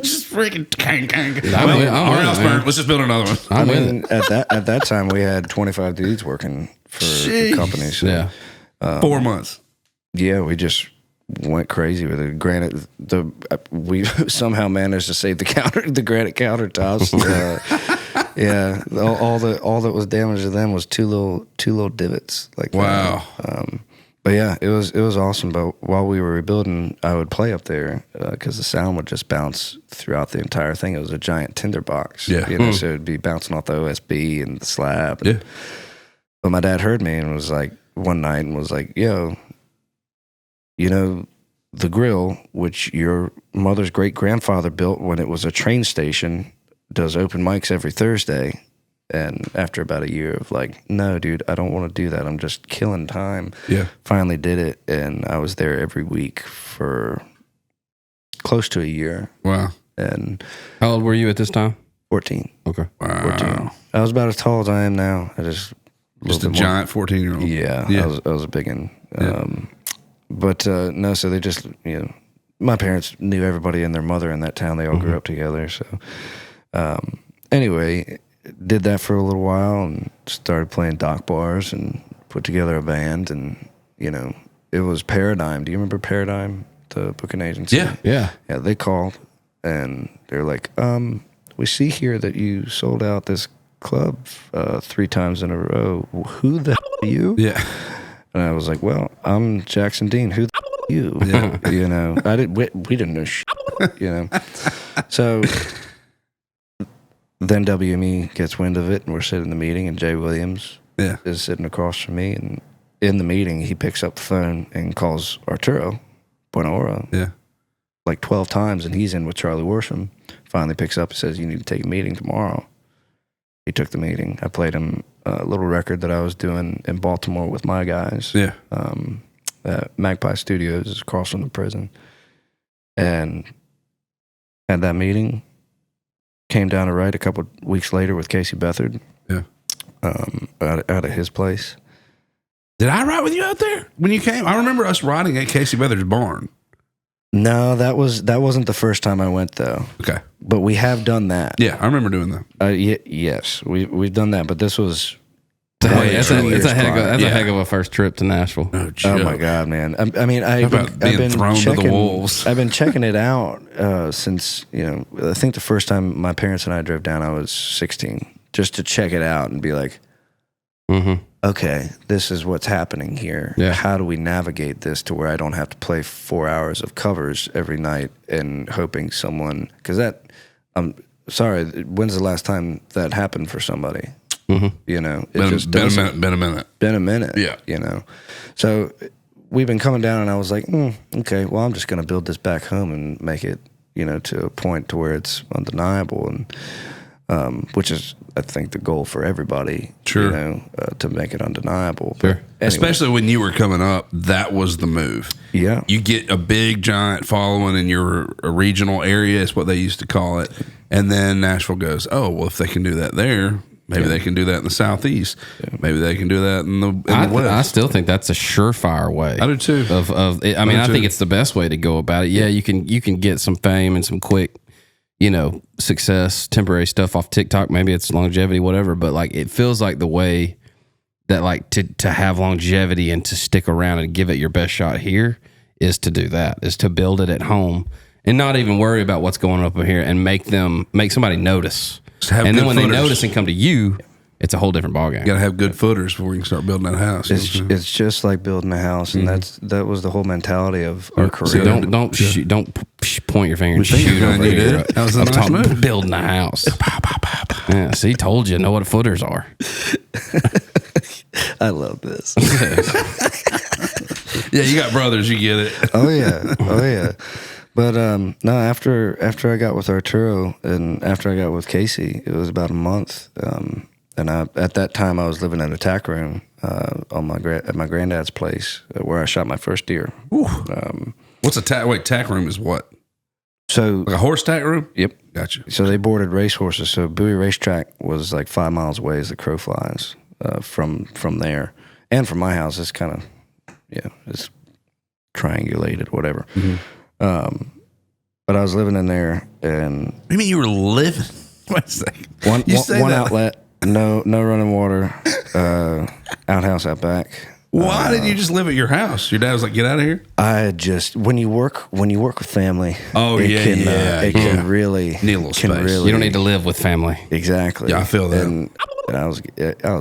Just freaking kang. I'm Our house burned. Let's just build another one. I mean, at that time, we had 25 dudes working for the company. So, Yeah. 4 months. Yeah, we just went crazy with it. Granted, we somehow managed to save the granite countertops. Yeah, all that was damaged to them was two little divots. Like wow. But yeah, it was awesome. But while we were rebuilding, I would play up there because the sound would just bounce throughout the entire thing. It was a giant tinderbox. Yeah. So it'd be bouncing off the OSB and the slab. Yeah. But my dad heard me and was like, one night, and was like, "Yo, the grill, which your mother's great grandfather built when it was a train station, does open mics every Thursday." And after about a year of like, "No, dude, I don't want to do that. I'm just killing time." Yeah. Finally did it. And I was there every week for close to a year. Wow. And How old were you at this time? 14. Okay. Wow. 14. I was about as tall as I am now. Just a giant 14-year-old. Yeah. I was a big one. Yeah. But no, so they just, my parents knew everybody and their mother in that town. They all grew up together. So anyway, did that for a little while and started playing dock bars and put together a band. And, it was Paradigm. Do you remember Paradigm, the booking agency? Yeah. Yeah. Yeah, they called and they're like, "We see here that you sold out this club 3 times in a row. Who the hell are you?" Yeah. And I was like, "Well, I'm Jackson Dean. Who the hell are you?" Yeah. We didn't know shit, So then WME gets wind of it, and we're sitting in the meeting, and Jay Williams is sitting across from me, and in the meeting, he picks up the phone and calls Arturo Buenaora like 12 times, and he's in with Charlie Worsham. Finally picks up and says, "You need to take a meeting tomorrow." He took the meeting. I played him a little record that I was doing in Baltimore with my guys. Yeah. At Magpie Studios is across from the prison. And at that meeting, came down to write a couple weeks later with Casey Beathard. Yeah. Out of his place. Did I ride with you out there when you came? I remember us riding at Casey Beathard's barn. No, that wasn't the first time I went though. Okay. But we have done that. Yeah, I remember doing that. Yes, we've done that, but this was It's a heck of a first trip to Nashville. Oh my God, man! I've been thrown to the wolves. I've been checking it out since I think the first time my parents and I drove down, I was 16, just to check it out and be like, okay, this is what's happening here. Yeah. How do we navigate this to where I don't have to play 4 hours of covers every night and hoping someone, because I'm sorry, when's the last time that happened for somebody? It just been a minute. Yeah. So we've been coming down and I was like, okay, well, I'm just going to build this back home and make it, to a point to where it's undeniable. And, which is, I think, the goal for everybody, Sure. To make it undeniable. Sure. Anyway. Especially when you were coming up, that was the move. Yeah. You get a big, giant following in your regional area, is what they used to call it. And then Nashville goes, oh, well, if they can do that there, maybe they can do that in the Southeast. Yeah. Maybe they can do that in the West. I still think that's a surefire way. I do too. I think it's the best way to go about it. Yeah, you can get some fame and some quick, success, temporary stuff off TikTok. Maybe it's longevity, whatever. But like, it feels like the way that like to have longevity and to stick around and give it your best shot here is to do that. Is to build it at home and not even worry about what's going on up here and make somebody notice. And then when they notice and come to you, it's a whole different ballgame. You got to have good footers before you can start building that house. It's just like building a house, and that was the whole mentality of our career. So don't point your finger and shoot over here. That was a nice move. Building a house. Yeah, see, told you, know what footers are. I love this. Yeah, you got brothers, you get it. Oh yeah. But no, after I got with Arturo and after I got with Casey, it was about a month. And at that time, I was living in a tack room at my granddad's place where I shot my first deer. What's a tack room is what? So Like a horse tack room? Yep. Gotcha. So they boarded race horses. So Bowie Racetrack was like 5 miles away as the crow flies from there. And from my house, it's kind of, it's triangulated, whatever. Mm-hmm. But I was living in there, and What do you mean you were living? Wait a second. one outlet, no running water, outhouse out back. Why didn't you just live at your house? Your dad was like, "Get out of here." I just when you work with family. Oh, it can really need a little space. You don't need to live with family. Exactly. Yeah, I feel that. And I was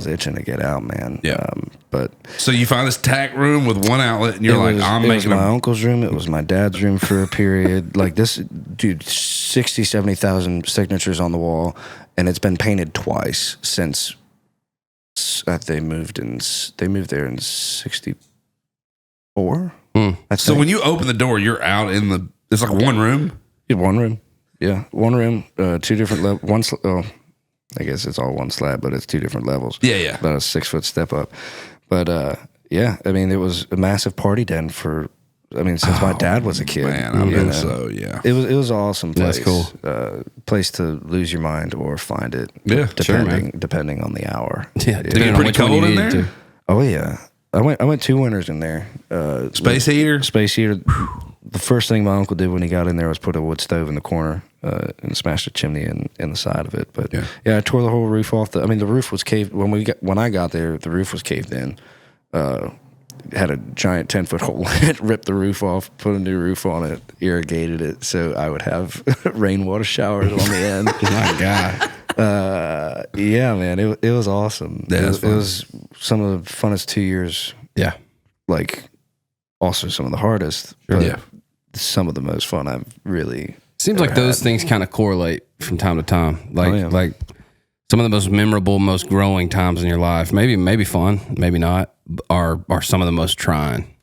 itching to get out, man. Yeah. But So you find this tack room with one outlet, and you're like, "I'm it making was my uncle's room. It was my dad's room for a period. Like this, dude, 60, 70,000 signatures on the wall, and it's been painted twice since they moved there in 64. So when you open the door, you're out in the. It's like one room. One room, yeah, one room, 2 different levels. I guess it's all one slab, but it's 2 different levels. Yeah. About a 6 foot step up. But yeah, I mean, it was a massive party den since my dad was a kid. Man, I mean, so yeah. It was an awesome place. That's cool. Place to lose your mind or find it. Yeah, depending on the hour. Yeah, Did it pretty cold in there? Oh yeah, I went 2 winters in there. Space heater. The first thing my uncle did when he got in there was put a wood stove in the corner and smashed a chimney in the side of it. But yeah, I tore the whole roof off. The roof was caved when I got there. The roof was caved in. Had a giant 10-foot hole in it, ripped the roof off, put a new roof on it, irrigated it so I would have rainwater showers on the end. My God. Yeah, man, it was awesome. Yeah, it was some of the funnest 2 years. Yeah. Like, also some of the hardest. Sure. But some of the most fun I've really. Seems like those things kind of correlate from time to time. Like some of the most memorable, most growing times in your life, maybe fun, maybe not, are some of the most trying.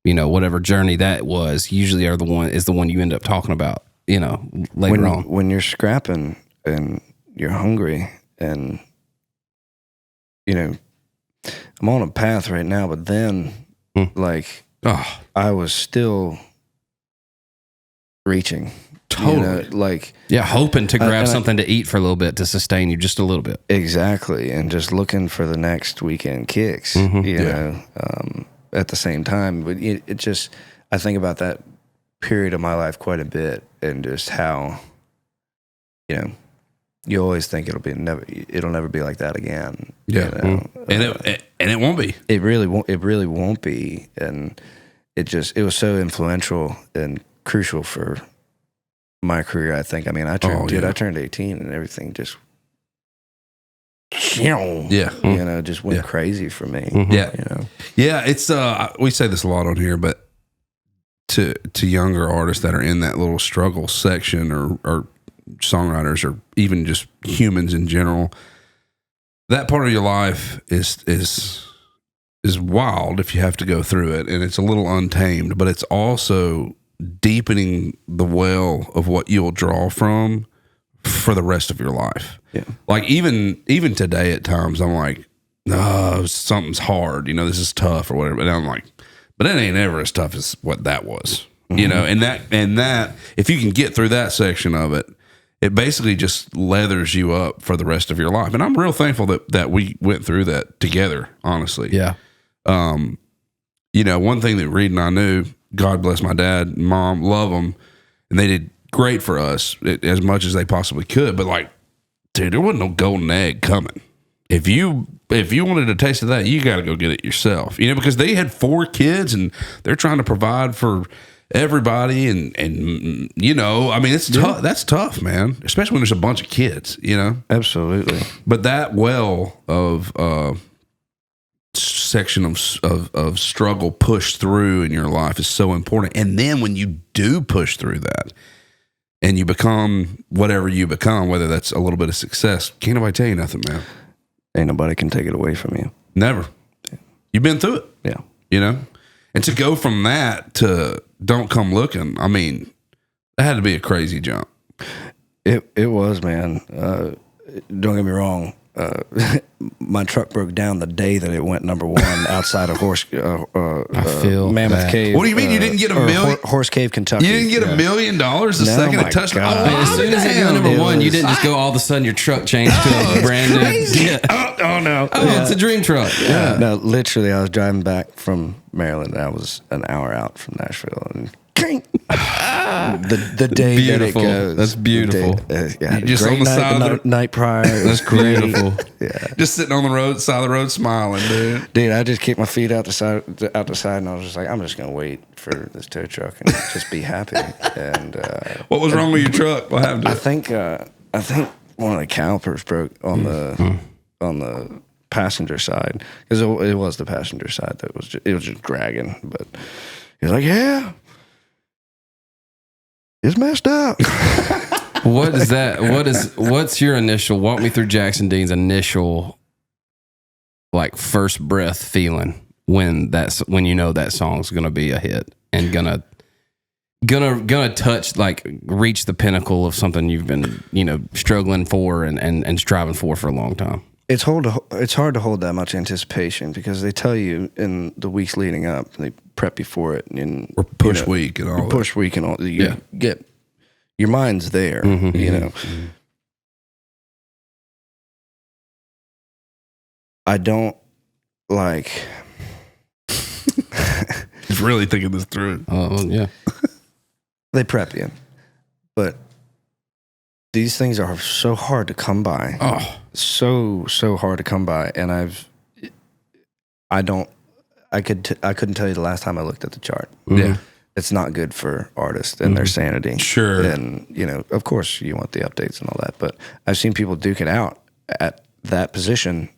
Whatever journey that was, usually is the one you end up talking about. Later on when you're scrapping and you're hungry, and I'm on a path right now, but then I was still reaching. Totally. Hoping to grab something to eat for a little bit to sustain you just a little bit. Exactly. And just looking for the next weekend kicks, at the same time. But it just, I think about that period of my life quite a bit, and just how, you always think it'll never be like that again. Yeah. And it won't be. It really won't be. And it was so influential and crucial for my career, I think. I turned 18 and everything just just went crazy for me. Yeah, it's we say this a lot on here, but to younger artists that are in that little struggle section, or songwriters, or even just humans in general, that part of your life is wild if you have to go through it, and it's a little untamed, but it's also deepening the well of what you'll draw from for the rest of your life. Yeah. Like even today at times I'm like, oh, something's hard, this is tough or whatever. But I'm like, but it ain't ever as tough as what that was. And that if you can get through that section of it, it basically just leathers you up for the rest of your life. And I'm real thankful that we went through that together, honestly. Yeah. One thing that Reed and I knew, God bless my dad and mom, love them, and they did great for us as much as they possibly could. But dude, there wasn't no golden egg coming. If you wanted a taste of that, you got to go get it yourself. Because they had 4 kids and they're trying to provide for everybody, and you know, I mean, it's tough. That's tough, man, especially when there's a bunch of kids, you know. Absolutely. But that well of section of struggle pushed through in your life is so important. And then when you do push through that and you become whatever you become, whether that's a little bit of success, can't nobody tell you nothing, man. Ain't nobody can take it away from you. Never. You've been through it. Yeah. You know? And to go from that to Don't Come Looking, I mean, that had to be a crazy jump. It was, man. Don't get me wrong. My truck broke down the day that it went number one outside of Mammoth Cave. What do you mean you didn't get $1 million? Horse Cave, Kentucky. You didn't get $1 million the second it touched. As soon as it went number one, you didn't just go all of a sudden your truck changed to a brand new. Yeah. Oh no! It's a dream truck. Yeah. No, literally, I was driving back from Maryland. And I was an hour out from Nashville, and the day beautiful. that it goes. That's beautiful. Yeah, just great on the night, side of the night prior. It was Beautiful. Yeah, just sitting on the road, side of the road, smiling, dude. dude. I just kicked my feet out the side, and I was just like, I'm just gonna wait for this tow truck and just be happy. And what was wrong with your truck? What happened to I it? think one of the calipers broke on the passenger side, because it was the passenger side that was just dragging. But he's like, yeah. It's messed up. What is that? What's your initial, walk me through Jackson Dean's initial, like, first breath feeling when you know that song's going to be a hit and gonna touch, like, reach the pinnacle of something you've been, you know, struggling for and striving for a long time? It's hard to hold that much anticipation, because they tell you in the weeks leading up, they prep you for it, and Or push week and all that. push week and all. You get your mind's there, you know. Mm-hmm. I don't like. He's really thinking this through. Yeah. They prep you, but these things are so hard to come by. Oh, so hard to come by, and I couldn't tell you the last time I looked at the chart. yeah. It's not good for artists and their sanity. Sure. And, you know, of course you want the updates and all that, but I've seen people duke it out at that position,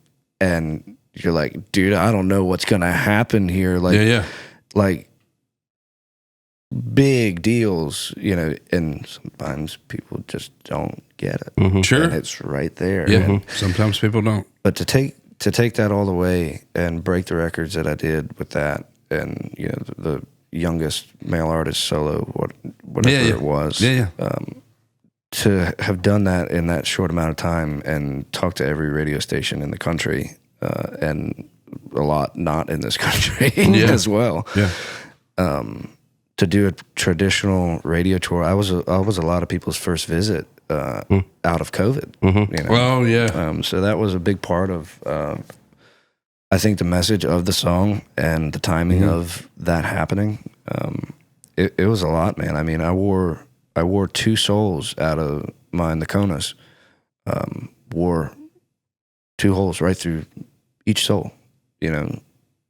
and you're like, dude, I don't know what's going to happen here. Like, like big deals, you know, and sometimes people just don't get it. Mm-hmm. Sure. And it's right there. Yeah. And, Sometimes people don't. but to take that all the way and break the records that I did with that, and, you know, the youngest male artist solo, whatever it was, to have done that in that short amount of time and talk to every radio station in the country, and a lot not in this country as well. Yeah. To do a traditional radio tour, I was a lot of people's first visit out of COVID. You know? Well, yeah. So that was a big part of, I think, the message of the song and the timing of that happening. It was a lot, man. I mean, I wore 2 soles out of mine, the Konas. Wore 2 holes right through each sole. You know,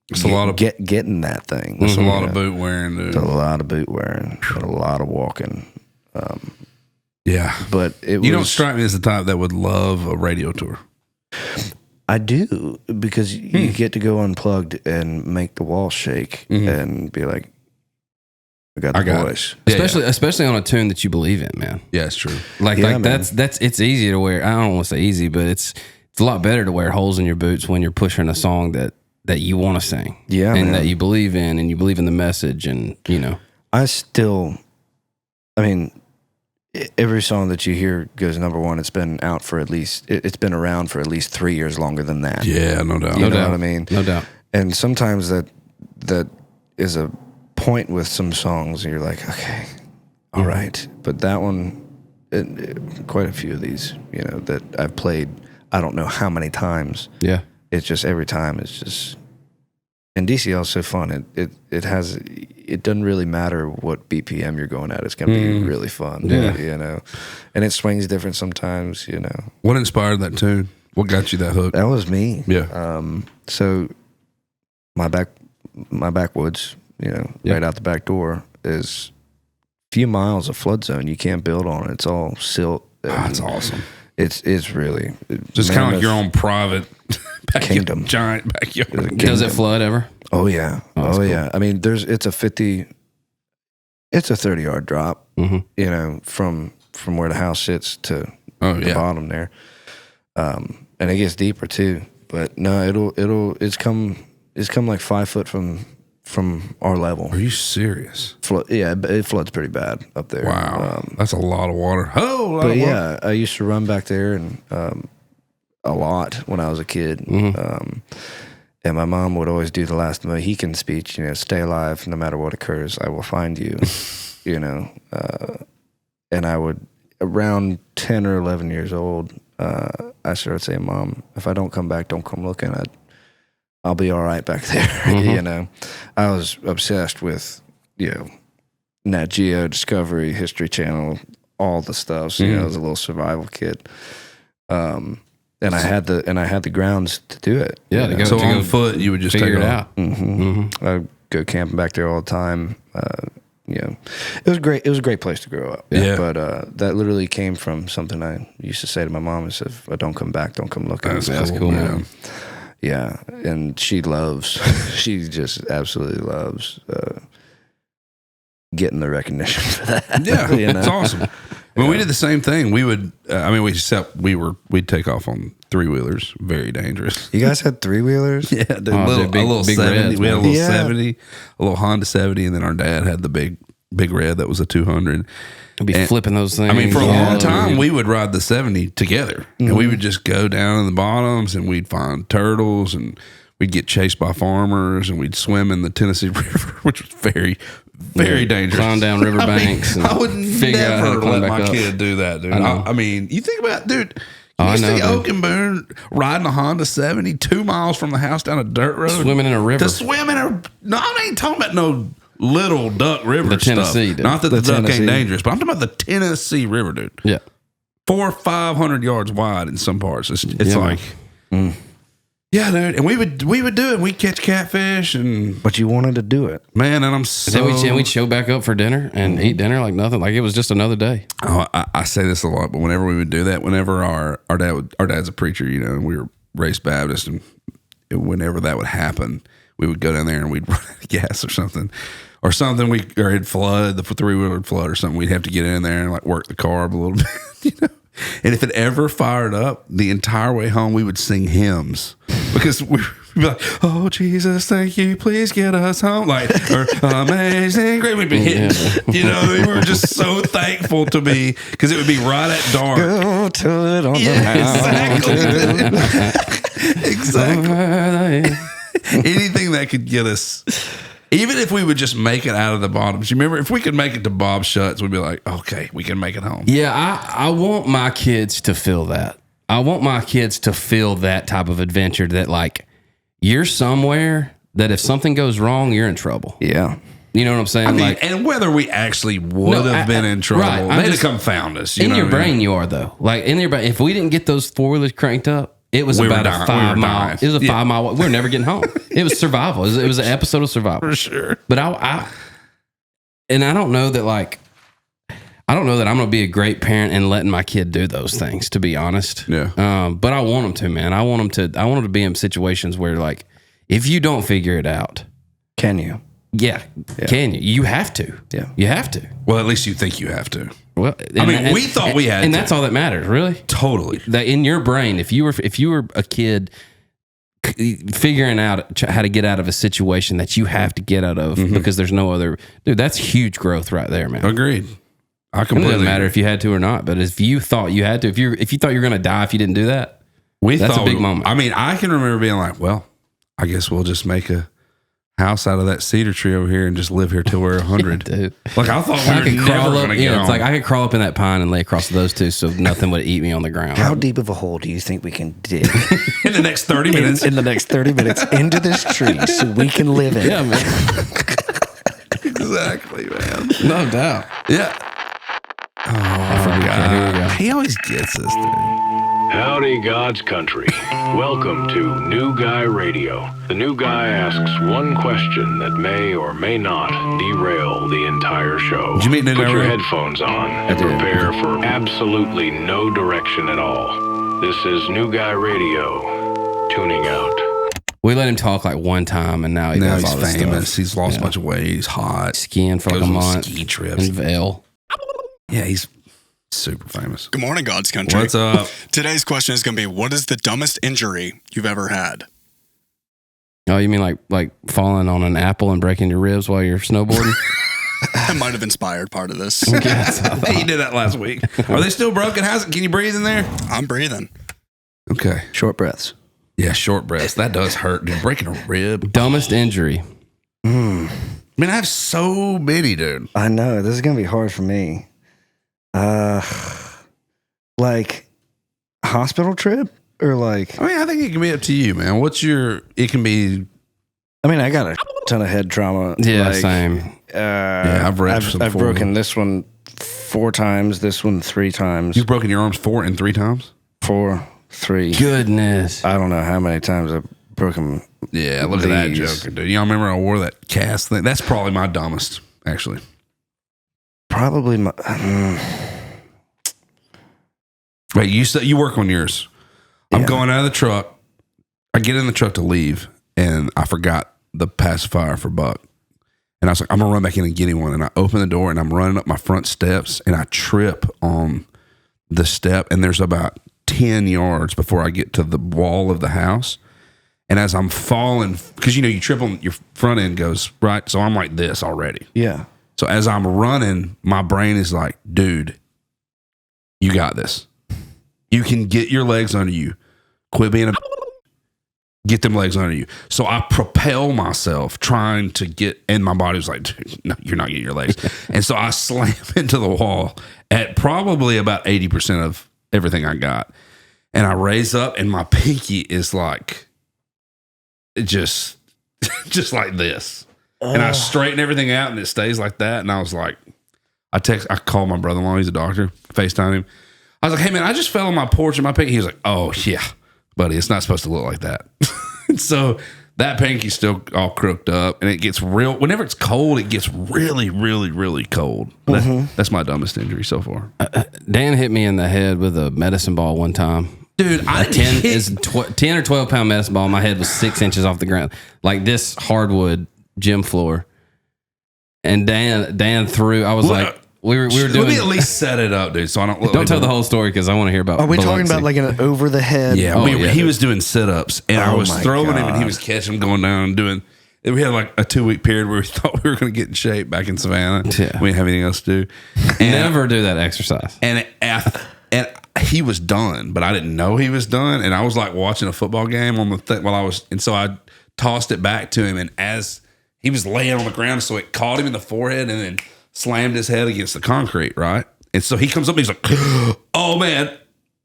it's a lot of getting that thing. It's a lot of boot wearing, dude. It's a lot of boot wearing, and a lot of walking. Yeah, but you don't strike me as the type that would love a radio tour. I do, because you get to go unplugged and make the wall shake and be like, I got the voice. Especially on a tune that you believe in, man. Yeah, it's true. Like that's it's easy to wear. I don't want to say easy, but it's a lot better to wear holes in your boots when you're pushing a song that you want to sing. Yeah, and that you believe in, and you believe in the message, and, you know. I mean, every song that you hear goes number one. It's been out for it's been around for at least 3 years longer than that. Yeah, no doubt. You know what I mean? No doubt. And sometimes that is a point with some songs, and you're like, okay, all right. But that one, quite a few of these, you know, that I've played, I don't know how many times. Yeah. It's just every time it's just, and DCL is so fun. It doesn't really matter what BPM you're going at. It's going to be really fun. Yeah. You know, and it swings different sometimes, you know. What inspired that tune? What got you that hook? That was me. Yeah. So my backwoods, you know, right out the back door is few miles of flood zone. You can't build on it. It's all silt. That's awesome. It's really just kind of like your own private kingdom, giant backyard. Does it flood ever? Oh yeah, cool. Yeah. I mean, it's a 30-yard drop. You know, from where the house sits to the bottom there, and it gets deeper too. But no, it's come like 5 foot from our level. Are you serious? It floods pretty bad up there. Wow, that's a lot of water. Yeah, I used to run back there and a lot when I was a kid. And my mom would always do the last Mohican speech, you know, stay alive no matter what occurs, I will find you, you know. And I would, around 10 or 11 years old, I started saying, Mom, if I don't come back, don't come looking. I'll be all right back there, you know. I was obsessed with, you know, Nat Geo, Discovery, History Channel, all the stuff. So, you know, I was a little survival kid. And I had the grounds to do it. Yeah. So on foot, you would just figure take it out. I'd go camping back there all the time. You know, it was great. It was a great place to grow up. Yeah. But that literally came from something I used to say to my mom. I said, if I don't come back, don't come looking. That's cool, man. Yeah. And she just absolutely loves getting the recognition for that. Yeah. You know? It's awesome. When we did the same thing, we would, we'd take off on 3-wheelers, very dangerous. You guys had 3-wheelers? Yeah, a little big 70. reds, We had a little yeah. 70, a little Honda 70, and then our dad had the big red that was a 200. I'd be flipping those things. I mean, for a long all time, over. we would ride the 70 together, and we would just go down in the bottoms, and we'd find turtles, and we'd get chased by farmers, and we'd swim in the Tennessee River, which was very, very dangerous. Climb down riverbanks. I would figure out how never to climb let back my up. kid do that, dude. I mean, you think about, dude. I You know, see dude. Oak and Boone riding a Honda 70 2 miles from the house down a dirt road, Swimming in a river. To swim in a. No, I ain't talking about no little Duck River The Tennessee, stuff. dude. Not that the duck Tennessee. ain't dangerous, but I'm talking about the Tennessee River, dude. Yeah. 400 or 500 yards wide in some parts. It's Yeah, like, yeah, dude. And we would do it. We'd catch catfish and But you wanted to do it. man, and I'm so. Then we'd show back up for dinner and eat dinner like nothing. Like it was just another day. Oh, I say this a lot, but whenever we would do that, whenever our dad's a preacher, you know, and we were raised Baptist, and whenever that would happen, we would go down there and we'd run out of gas or something, or it'd flood, the 3-wheeler would flood or something. We'd have to get in there and like work the carb a little bit, you know. And if it ever fired up, the entire way home we would sing hymns because we'd be like, "Oh Jesus, thank you, please get us home," like or "Amazing Grace." We'd be hitting, you know. We were just so thankful to be because it would be right at dark. Go to it on Exactly. Anything that could get us, even if we would just make it out of the bottoms. You remember, if we could make it to Bob Shuts, we'd be like, okay, we can make it home. Yeah, I want my kids to feel that. I want my kids to feel that type of adventure that like you're somewhere that if something goes wrong, you're in trouble. Yeah. You know what I'm saying? I mean, like, and whether we actually would have been in trouble, right, they'd have come found us. You in know your what I mean? brain, you are though. Like in your brain, if we didn't get those 4-wheelers cranked up, it was We were about dying. a We were 5 mile. dying. It was a Yeah. 5 mile. We were never getting home. It was survival. It was an episode of survival For sure. But I don't know that like. I don't know that I'm going to be a great parent and letting my kid do those things, to be honest. Yeah. But I want them to, man. I want them to be in situations where, like, if you don't figure it out, Can you? yeah. Can you? You have to. Yeah. You have to. Well, at least you think you have to. Well, We thought we had and to. that's all that matters, really. Totally. That in your brain, if you were a kid figuring out how to get out of a situation that you have to get out of because there's no other, dude, that's huge growth right there, man. Agreed. I It completely doesn't matter agree. if you had to or not, but if you thought you had to, if you thought you were going to die if you didn't do that, That's a big moment. I mean, I can remember being like, well, I guess we'll just make a house out of that cedar tree over here and just live here till we're 100. dude. Like, I thought I we could were crawl never up. going to get Yeah, it's home. like I could crawl up in that pine and lay across those two, so nothing would eat me on the ground. How deep of a hole do you think we can dig in the next 30 minutes. in the next 30 minutes into this tree so we can live in it? Yeah, man. Exactly, man. No doubt. Yeah. Oh, Okay, here we go. He always gets us, dude. Howdy, God's country. Welcome to New Guy Radio. The new guy asks one question that may or may not derail the entire show. Did you meet New Guy Put your Radio? headphones on and prepare for absolutely no direction at all. This is New Guy Radio. Tuning out. We let him talk like one time, and now Now does he's all this famous. stuff. He's lost a bunch of weight. He's hot. Skiing for like Goes a on month. ski trips. In Vail. Yeah, he's super famous. Good morning, God's country. What's up? Today's question is going to be, what is the dumbest injury you've ever had? Oh, you mean like falling on an apple and breaking your ribs while you're snowboarding? That might have inspired part of this. Hey, you did that last week. Are they still broken? Can you breathe in there? I'm breathing. Okay. Short breaths. Yeah, short breaths. That does hurt, dude. Breaking a rib. Dumbest injury. I mean, I have so many, dude. I know this is gonna be hard for me. Like hospital trip or like. I mean, I think it can be up to you, man. It can be. I mean, I got a ton of head trauma. Yeah, like, same. I've read some I've before. broken this one 4 times. This one 3 times. You've broken your arms 4 and 3 times? 4, 3. Goodness. I don't know how many times I've broken. Yeah, look at that These. joker, dude. Y'all remember I wore that cast thing? That's probably my dumbest, actually. Probably my. Wait, you said you work on yours. I'm going out of the truck. I get in the truck to leave, and I forgot the pacifier for Buck. And I was like, I'm going to run back in and get him one. And I open the door, and I'm running up my front steps, and I trip on the step, and there's about 10 yards before I get to the wall of the house. And as I'm falling, because, you trip on your front end goes, right? So I'm like this already. Yeah. So as I'm running, my brain is like, dude, you got this. You can get your legs under you. Quit being get them legs under you. So I propel myself trying to get, and my body was like, dude, no, you're not getting your legs. And so I slam into the wall at probably about 80% of everything I got. And I raise up, and my pinky is like, just like this. And I straighten everything out, and it stays like that. And I was like, I called my brother-in-law. He's a doctor. FaceTime him. I was like, hey, man, I just fell on my porch and my pinky. He was like, oh, yeah, buddy, it's not supposed to look like that. So that pinky's still all crooked up, and it gets real. Whenever it's cold, it gets really, really, really cold. That's my dumbest injury so far. Dan hit me in the head with a medicine ball one time. Dude, I 10 or 12 pound medicine ball. My head was 6 inches off the ground, like this hardwood gym floor. And Dan threw. I was like, we were doing. Let me at least set it up, dude. So I don't look. Don't like tell the whole story because I want to hear about. Are we talking Biloxi. about like an over the head? Yeah, yeah, he was doing sit-ups, and I was my throwing him, and he God. was catching him going down and doing. And we had like a 2-week period where we thought we were going to get in shape back in Savannah. Yeah. We didn't have anything else to do. And, Never do that exercise. And he was done, but I didn't know he was done. And I was like watching a football game on the thing while I was, and so I tossed it back to him, and as he was laying on the ground, so it caught him in the forehead and then slammed his head against the concrete, right? And so he comes up and he's like, oh man,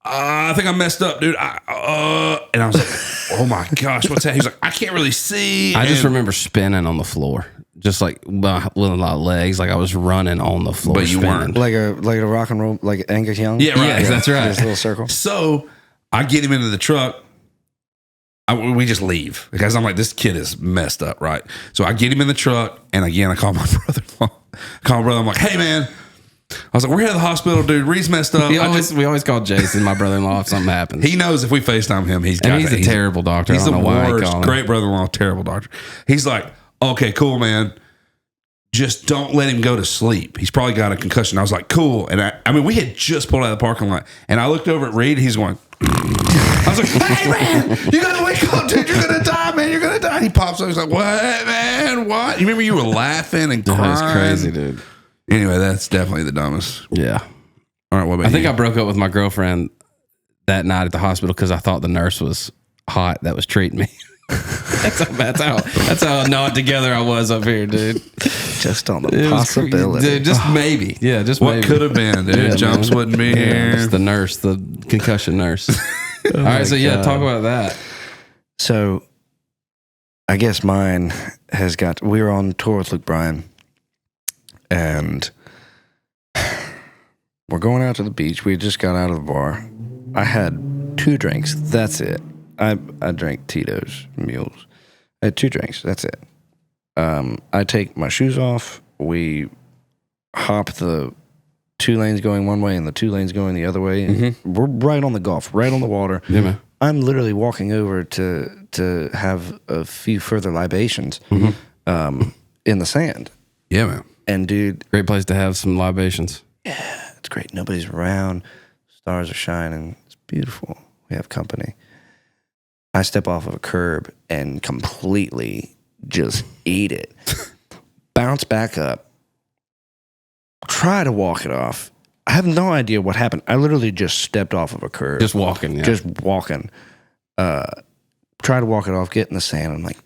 I think I messed up, dude. And I was like, oh my gosh, what's that? He's like, I can't really see. I just remember spinning on the floor, just like with a lot of legs, like I was running on the floor. But you spinning. weren't. Like a rock and roll, like Angus Young. Yeah, right. Yes, that's right. This little circle. So I get him into the truck. We just leave because I'm like, this kid is messed up, right? So I get him in the truck, and again, I call my brother-in-law. I'm like, hey, man. I was like, we're here at the hospital, dude. Reed's messed up. We always call Jason, my brother-in-law, if something happens. He knows if we FaceTime him, he's a terrible doctor. He's I don't the know why I worst. call him. Great brother-in-law, terrible doctor. He's like, okay, cool, man. Just don't let him go to sleep. He's probably got a concussion. I was like, cool. And I mean, we had just pulled out of the parking lot, and I looked over at Reed. He's going. I was like, hey, man, you got to wake up, dude. You're going to die, man. You're going to die. And he pops up. He's like, what, man? What? You remember you were laughing and crying? That's crazy, dude. Anyway, that's definitely the dumbest. Yeah. All right, what about I think you? I broke up with my girlfriend that night at the hospital because I thought the nurse was hot that was treating me. That's how not together I was up here, dude. Just on the It was possibility. dude, just maybe. Yeah, just What maybe. could have been, dude? Yeah, Jumps man. wouldn't be Yeah, here. it's the nurse, the concussion nurse. All right, so yeah, talk about that. So I guess mine has got, we were on tour with Luke Bryan, and we're going out to the beach. We just got out of the bar. I had 2 drinks. That's it. I drank Tito's Mules. I had 2 drinks. That's it. I take my shoes off. We hop the 2 lanes going one way and the 2 lanes going the other way. And we're right on the Gulf, right on the water. Yeah, man. I'm literally walking over to have a few further libations in the sand. Yeah, man. And dude, Great place to have some libations. yeah, it's great. Nobody's around. Stars are shining. It's beautiful. We have company. I step off of a curb and completely just eat it. Bounce back up. Try to walk it off. I have no idea what happened. I literally just stepped off of a curb. Just walking. Yeah. Just walking. Try to walk it off, get in the sand. I'm like,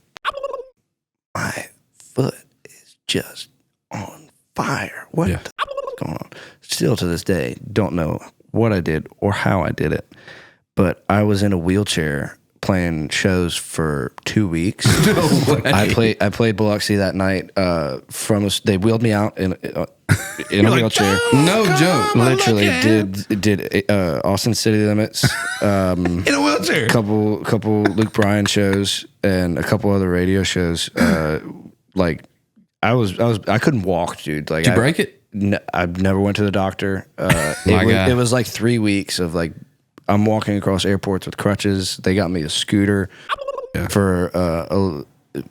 my foot is just on fire. What the f- is going on? Still to this day, don't know what I did or how I did it. But I was in a wheelchair playing shows for 2 weeks. I played Biloxi that night. They wheeled me out in a wheelchair. No joke. Literally did Austin City Limits In a wheelchair. couple Luke Bryan shows and a couple other radio shows. Like I couldn't walk, dude. Like Did you break it? I never went to the doctor. God. It was like 3 weeks of like I'm walking across airports with crutches. They got me a scooter for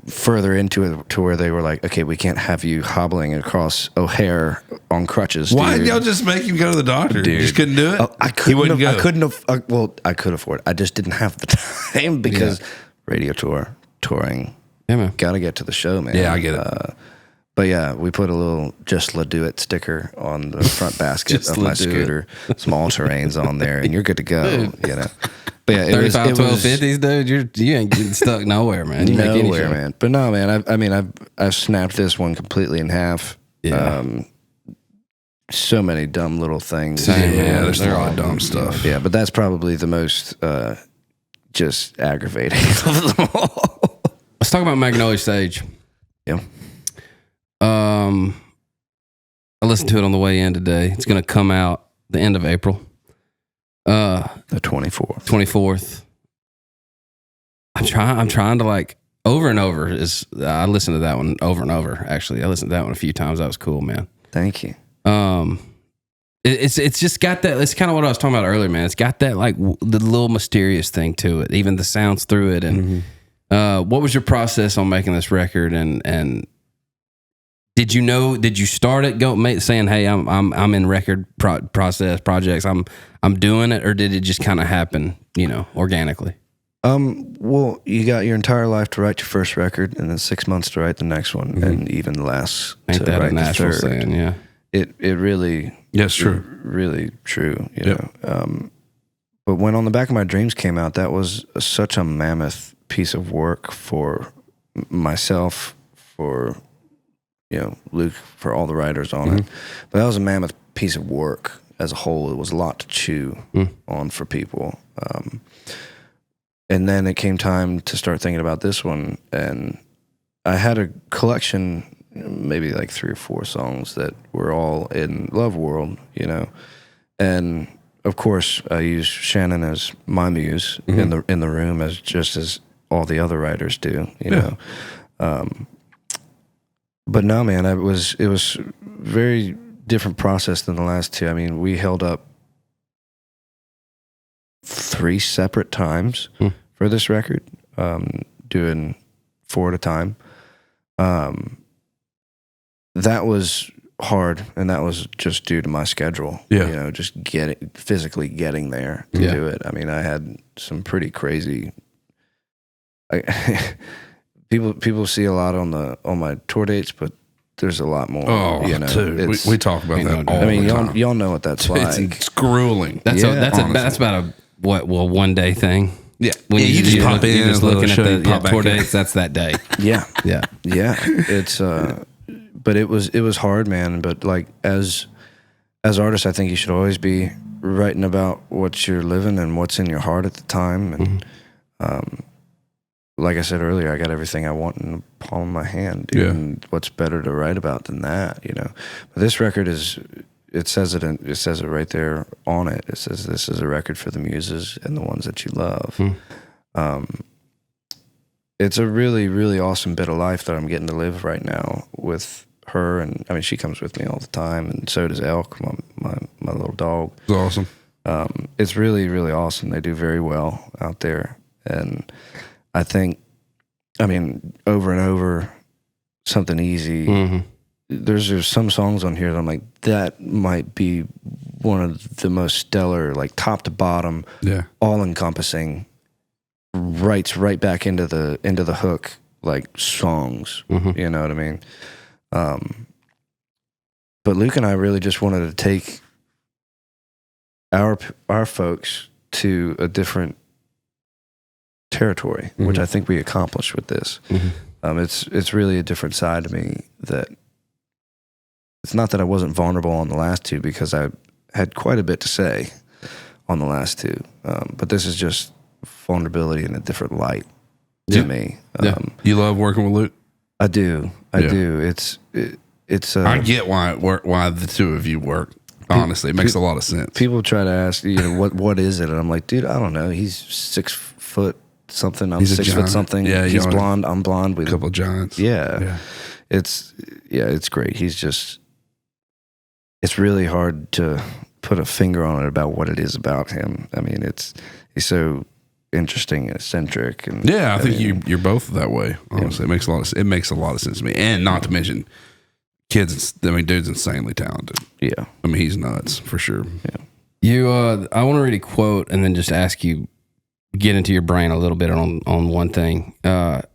further into it to where they were like, okay, we can't have you hobbling across O'Hare on crutches. Why dude. did y'all just make him go to the doctor? You just couldn't do it? I He wouldn't go. I couldn't have. I could afford it. I just didn't have the time because radio touring. Yeah, man. Got to get to the show, man. Yeah, I get it. But yeah, we put a little "Just La Do It" sticker on the front basket of my scooter. Some all terrains on there, and you're good to go. You know. But yeah, it was 50s, dude. You ain't getting stuck nowhere, man. You make any nowhere, show. man. But no, man. I've snapped this one completely in half. Yeah. So many dumb little things. Same, Yeah, there's a They're lot of all- dumb stuff. Yeah, but that's probably the most just aggravating of them all. Let's talk about Magnolia Stage. Yeah. I listened to it on the way in today. It's going to come out the end of April. The 24th. 24th. I'm trying to like over and over I listened to that one over and over. Actually, I listened to that one a few times. That was cool, man. Thank you. It's just got that. It's kind of what I was talking about earlier, man. It's got that like the little mysterious thing to it. Even the sounds through it. And what was your process on making this record? And did you start it saying, hey, I'm in record process projects. I'm doing it, or did it just kind of happen, organically? Well, you got your entire life to write your first record, and then 6 months to write the next one, and even less Ain't to that a write the Nashville third. saying? Yeah. It really, Yes, true. really true. You Yep. know. But when On the Back of My Dreams came out, that was such a mammoth piece of work for myself, for Luke, for all the writers on it. But that was a mammoth piece of work as a whole. It was a lot to chew on for people. And then it came time to start thinking about this one, and I had a collection, maybe like 3 or 4 songs that were all in Love World, and of course I used Shannon as my muse in the room, as all the other writers do, you know. But no, man, it was very different process than the last 2. I mean, we held up 3 separate times for this record, doing 4 at a time. That was hard, and that was just due to my schedule. Yeah. Just physically getting there to do it. I mean, I had some pretty crazy. People see a lot on my tour dates, but there's a lot more. Oh, dude, we talk about that all the time. y'all know what that's like. It's grueling. That's honestly. that's about a one day thing. Yeah. When you just pop in, you're just a little looking show, at you the pop back tour in. dates. That's that day. Yeah, Yeah. yeah. It's but it was hard, man. But like as artists, I think you should always be writing about what you're living and what's in your heart at the time. And like I said earlier, I got everything I want in the palm of my hand, dude. Yeah. And what's better to write about than that, But this record is it says it right there on it. It says this is a record for the muses and the ones that you love. It's a really, really awesome bit of life that I'm getting to live right now with her. And I mean, she comes with me all the time, and so does Elk, my little dog. It's awesome. It's really, really awesome. They do very well out there. And I think, I mean, over and over, Something Easy. There's some songs on here that I'm like, that might be one of the most stellar, like top to bottom, all encompassing, writes right back into the hook, like songs. You know what I mean? But Luke and I really just wanted to take our folks to a different territory, which I think we accomplished with this. It's really a different side to me. That it's not that I wasn't vulnerable on the last two, because I had quite a bit to say on the last two, but this is just vulnerability in a different light to me. You love working with Luke? I do. I do. It's. I get why the two of you work. Honestly, it makes a lot of sense. People try to ask, what is it, and I'm like, dude, I don't know. He's 6 foot something. I'm 6 foot something. Yeah, he's blonde. I'm blonde. With a couple of giants. Yeah. It's great. He's just. It's really hard to put a finger on it about what it is about him. I mean, he's so interesting and eccentric, and I think you're both that way. Honestly, it makes a lot of sense to me. And not to mention, dude's insanely talented. Yeah, I mean, he's nuts for sure. Yeah, I want to read a quote and then just ask you, get into your brain a little bit on one thing. It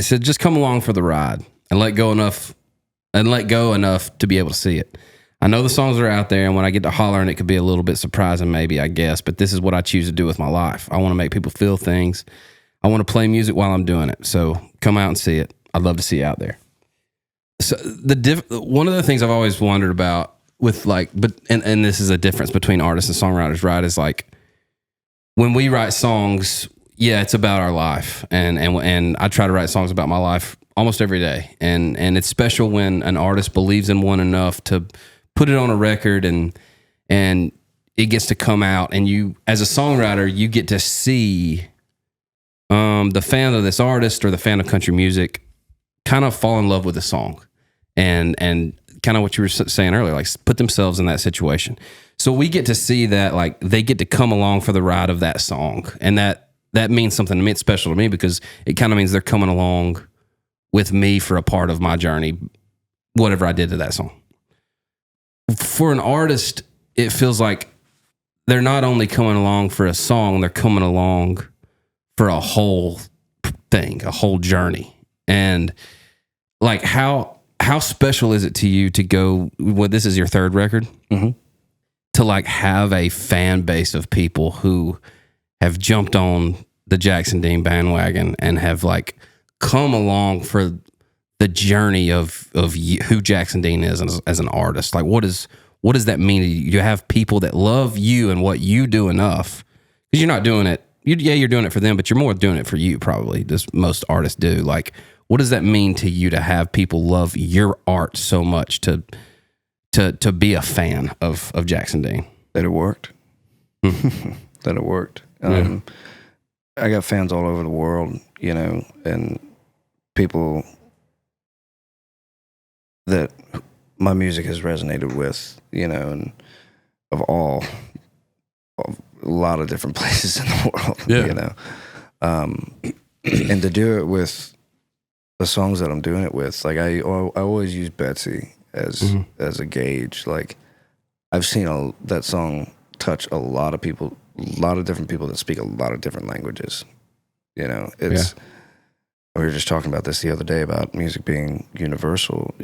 said, just come along for the ride and let go enough to be able to see it. I know the songs are out there, and when I get to hollering, it could be a little bit surprising, maybe, I guess, but this is what I choose to do with my life. I want to make people feel things. I want to play music while I'm doing it. So come out and see it. I'd love to see you out there. So one of the things I've always wondered about with and this is a difference between artists and songwriters, right? Is like when we write songs, it's about our life, and I try to write songs about my life almost every day, and it's special when an artist believes in one enough to put it on a record, and it gets to come out, and you, as a songwriter, you get to see the fan of this artist or the fan of country music kind of fall in love with the song, and kind of what you were saying earlier, like put themselves in that situation. So we get to see that, like, they get to come along for the ride of that song, and that means something to me. It's special to me because it kind of means they're coming along with me for a part of my journey, whatever I did to that song. For an artist, it feels like they're not only coming along for a song, they're coming along for a whole thing, a whole journey. And like, how special is it to you to go, this is your third record, to like have a fan base of people who have jumped on the Jackson Dean bandwagon and have like come along for the journey of who Jackson Dean is as an artist? Like, what does that mean to you? You have people that love you and what you do enough, because you're not doing it. You're doing it for them, but you're more doing it for you, probably. This most artists do. Like, what does that mean to you to have people love your art so much to be a fan of Jackson Dean? That it worked. That it worked. I got fans all over the world, and people that my music has resonated with, and of a lot of different places in the world, and to do it with the songs that I'm doing it with, like I always use Betsy as a gauge. Like, I've seen that song touch a lot of people, a lot of different people that speak a lot of different languages. We were just talking about this the other day about music being universal.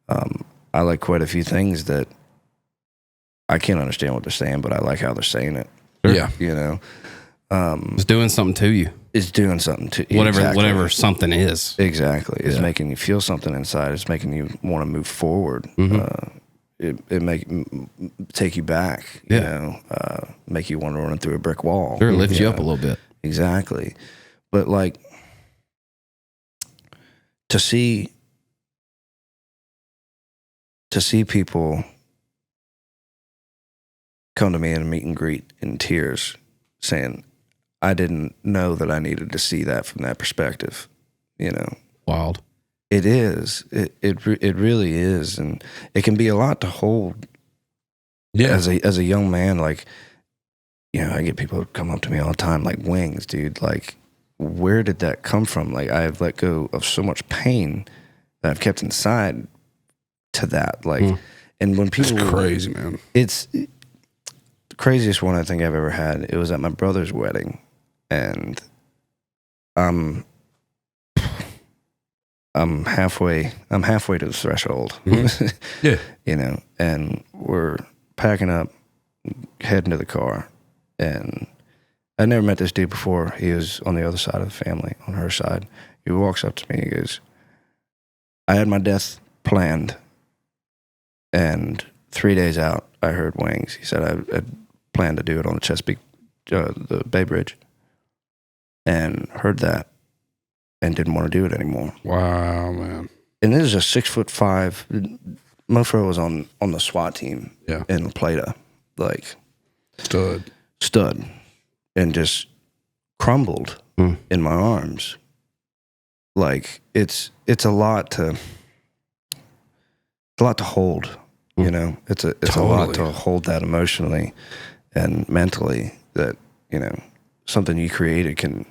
I like quite a few things that I can't understand what they're saying, but I like how they're saying it. Sure. It's doing something to you. It's doing something to you. Whatever something is. Exactly. It's making you feel something inside. It's making you want to move forward. It take you back, make you want to run through a brick wall. Sure, lift you up a little bit. Exactly. But like, to see to see people come to me in a meet and greet in tears saying, I didn't know that I needed to see that from that perspective, you know. Wild. It is. It really is. And it can be a lot to hold. Yeah. As a young man, like, you know, I get people who come up to me all the time, like, Wings, dude. Like, where did that come from? Like, I've let go of so much pain that I've kept inside to that. Like, and when people... That's crazy, man. It's the craziest one I think I've ever had. It was at my brother's wedding. And I'm halfway to the threshold. Yeah. You know, and we're packing up, heading to the car. And I never met this dude before. He was on the other side of the family, on her side. He walks up to me and he goes, I had my death planned, and 3 days out, I heard Wings. He said I had planned to do it on the Chesapeake, the Bay Bridge, and heard that and didn't want to do it anymore. Wow, man. And this is a 6'5". Mofro was on the SWAT team in La Plata. Like, stud, and just crumbled in my arms. Like, it's a lot to hold, you know. It's a lot to hold that emotionally and mentally, that, you know, something you created can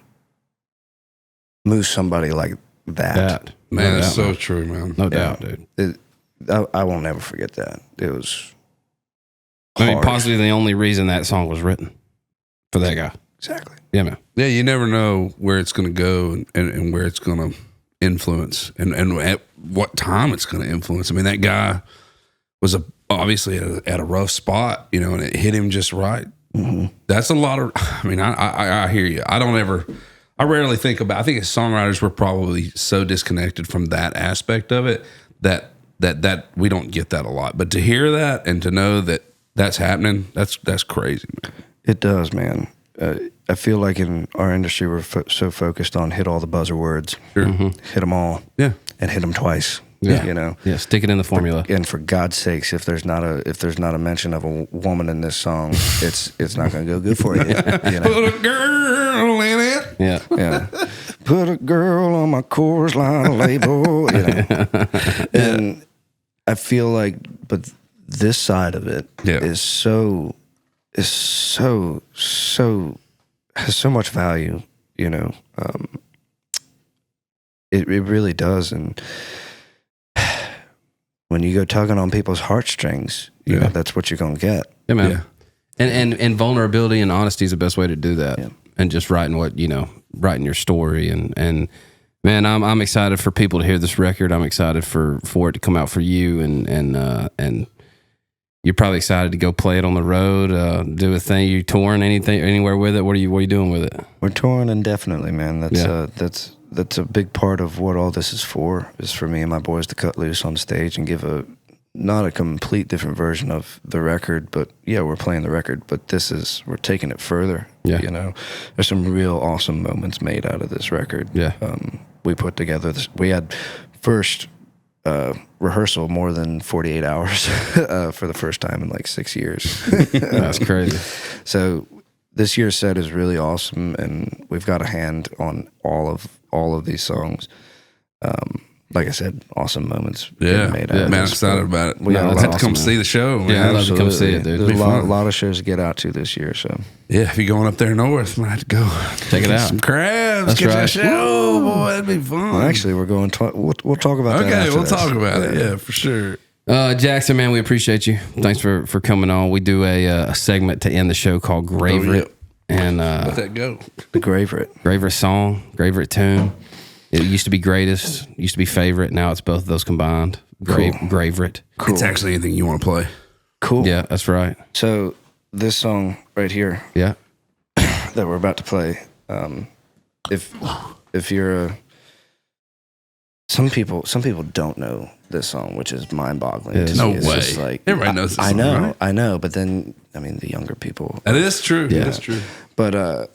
move somebody like that. Man, that's so true, man. No doubt, dude. I will never forget that. It was hard. I mean, possibly the only reason that song was written for that guy. Exactly. Yeah, man. Yeah, you never know where it's going to go and where it's going to influence and at what time it's going to influence. I mean, that guy was obviously at a rough spot, you know, and it hit him just right. Mm-hmm. That's a lot of, I mean, I hear you. I rarely think about, I think as songwriters, we're probably so disconnected from that aspect of it that we don't get that a lot. But to hear that and to know that that's happening, that's crazy, man. It does, man. I feel like in our industry, we're so focused on hit all the buzzwords, hit them all, and hit them twice. Yeah, you know, stick it in the formula. And for God's sakes, if there's not a mention of a woman in this song, it's not going to go good for you. You know? Put a girl in it. Yeah. Put a girl on my chorus line label. You know, and I feel like, but this side of it is so has so much value. You know, it really does. And when you go tugging on people's heartstrings, you know, that's what you're going to get. Yeah, man. Yeah. And vulnerability and honesty is the best way to do that. Yeah. And just writing your story. And man, I'm excited for people to hear this record. I'm excited for it to come out for you. And you're probably excited to go play it on the road, do a thing. You touring anywhere with it? What are you doing with it? We're touring indefinitely, man. That's a big part of what all this is for me and my boys to cut loose on stage and give not a complete different version of the record, but we're playing the record, but we're taking it further. Yeah. You know, there's some real awesome moments made out of this record. Yeah. We put together we had first rehearsal more than 48 hours for the first time in like 6 years. That's crazy. So this year's set is really awesome, and we've got a hand on all of these songs. Like I said, awesome moments. Yeah, man, I'm excited about it. I'd have to come see the show. Man. Yeah, I'd love to come see it, dude. There's a lot of shows to get out to this year. So yeah, if you're going up there north, might have to go check it out. Some crabs. That's right. Show, boy, that'd be fun. Well, actually, we're going. We'll talk about that. Okay, we'll talk about it. Yeah, for sure. Jackson, man, we appreciate you. Thanks for coming on. We do a segment to end the show called Graver It. And let that go. The Graver It. Graver song, Graver It tune. It used to be greatest, used to be favorite. Now it's both of those combined. Graver It. Cool. It's actually anything you want to play. Cool. Yeah, that's right. So this song right here, that we're about to play, if you're some people don't know this song, which is mind-boggling. No way. Just like, everybody knows this song, I know, but then I mean the younger people. That is true. Yeah. That's true. But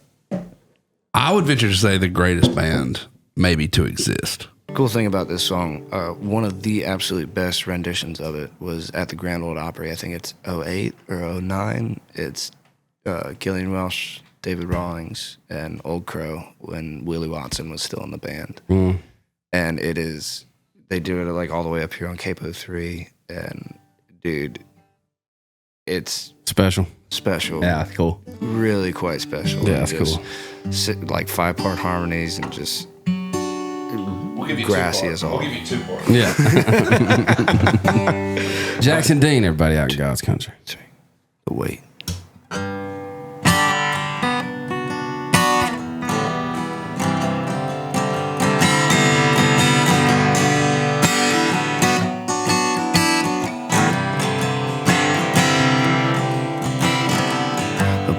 I would venture to say the greatest band maybe to exist. Cool thing about this song, one of the absolute best renditions of it was at the Grand Ole Opry. I think it's 08 or 09. It's Gillian Welsh, David Rawlings, and Old Crow when Willie Watson was still in the band. Mm. And it is, they do it like all the way up here on Capo 3. And dude, it's Special. Yeah, cool. Really quite special. Yeah, that's just cool. Like 5-part harmonies and just grassy as all. We'll give you 2 parts. Yeah. Jackson Dean, everybody out in God's country. But wait.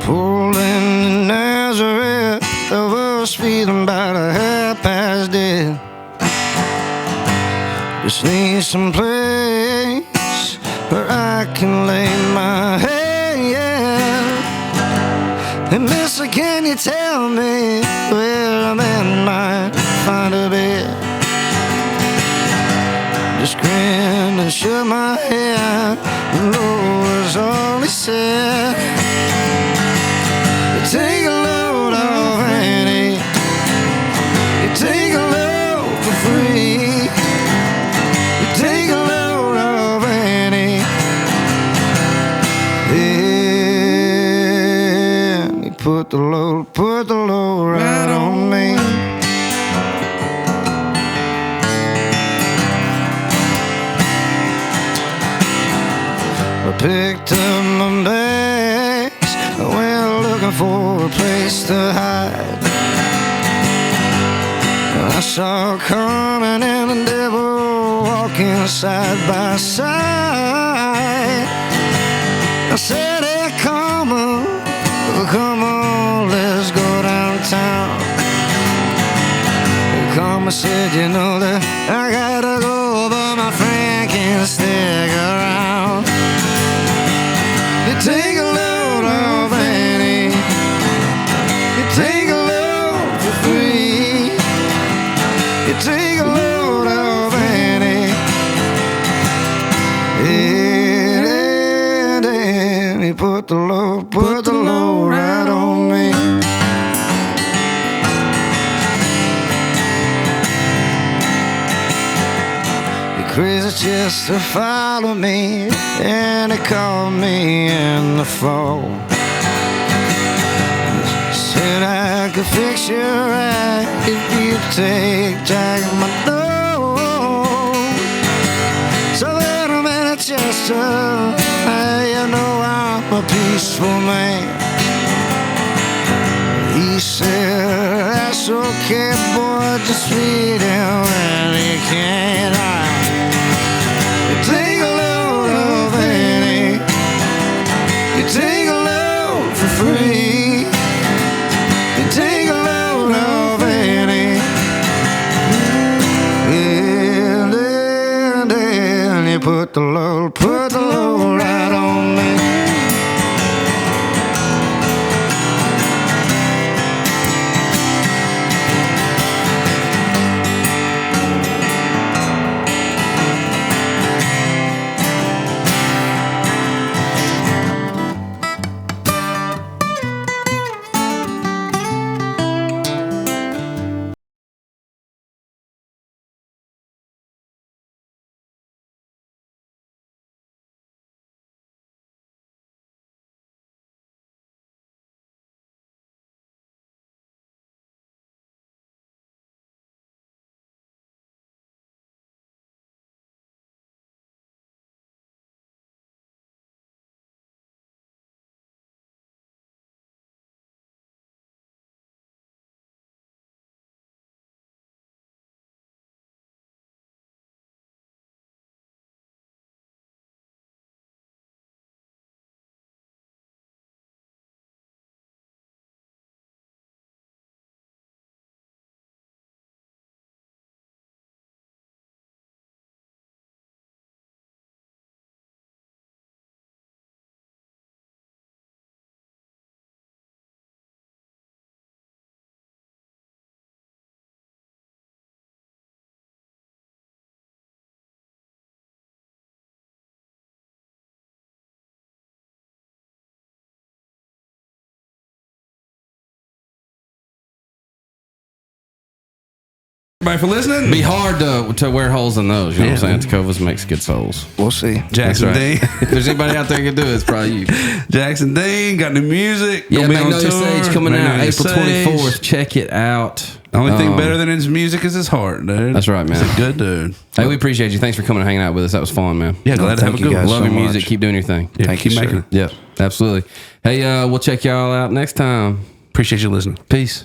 Pulled in Nazareth, I was feeling about a half past dead. Just need some place where I can lay my head. And mister, can you tell me where a man might find a bed? Just grinned and shook my head, and Lord was all he said. Take a load off Annie. You take a load for free. You take a load off Annie. Then you put the load right on me. I picked up my bags, I went looking for a place to hide. I saw Carmen and the devil walking side by side. I said, hey, come on, let's go downtown. Carmen said, you know that I gotta go, but my friend can't stick around. You take a load off Annie. You take a load for free. You take a load off Annie. And then you put the load right on me. Crazy just to follow me, and he called me in the fall. Said I could fix your right if you take Jack my door. So wait a minute, Chester, you know I'm a peaceful man. He said, that's okay, boy, just feed him when he can't hide. Take a load of Annie. You take a load for free. You take a load of Annie. And then you put the load right on me. everybody for listening. Be hard to wear holes in those. You know what I'm saying? Tecovas makes good soles. We'll see. Jackson Dean. If there's anybody out there who can do it, it's probably you. Jackson Dean got new music. Yeah, Gonna be on Magnolia tour. Sage coming out Magnolia April Sage. 24th. Check it out. The only thing better than his music is his heart, dude. That's right, man. He's a good dude. Hey, we appreciate you. Thanks for coming and hanging out with us. That was fun, man. Yeah, glad to have a thank good you one. guys Love so your music. much. Keep doing your thing. Yeah, Thank keep you, making sir. it. Yep, absolutely. Hey, we'll check y'all out next time. Appreciate you listening. Peace.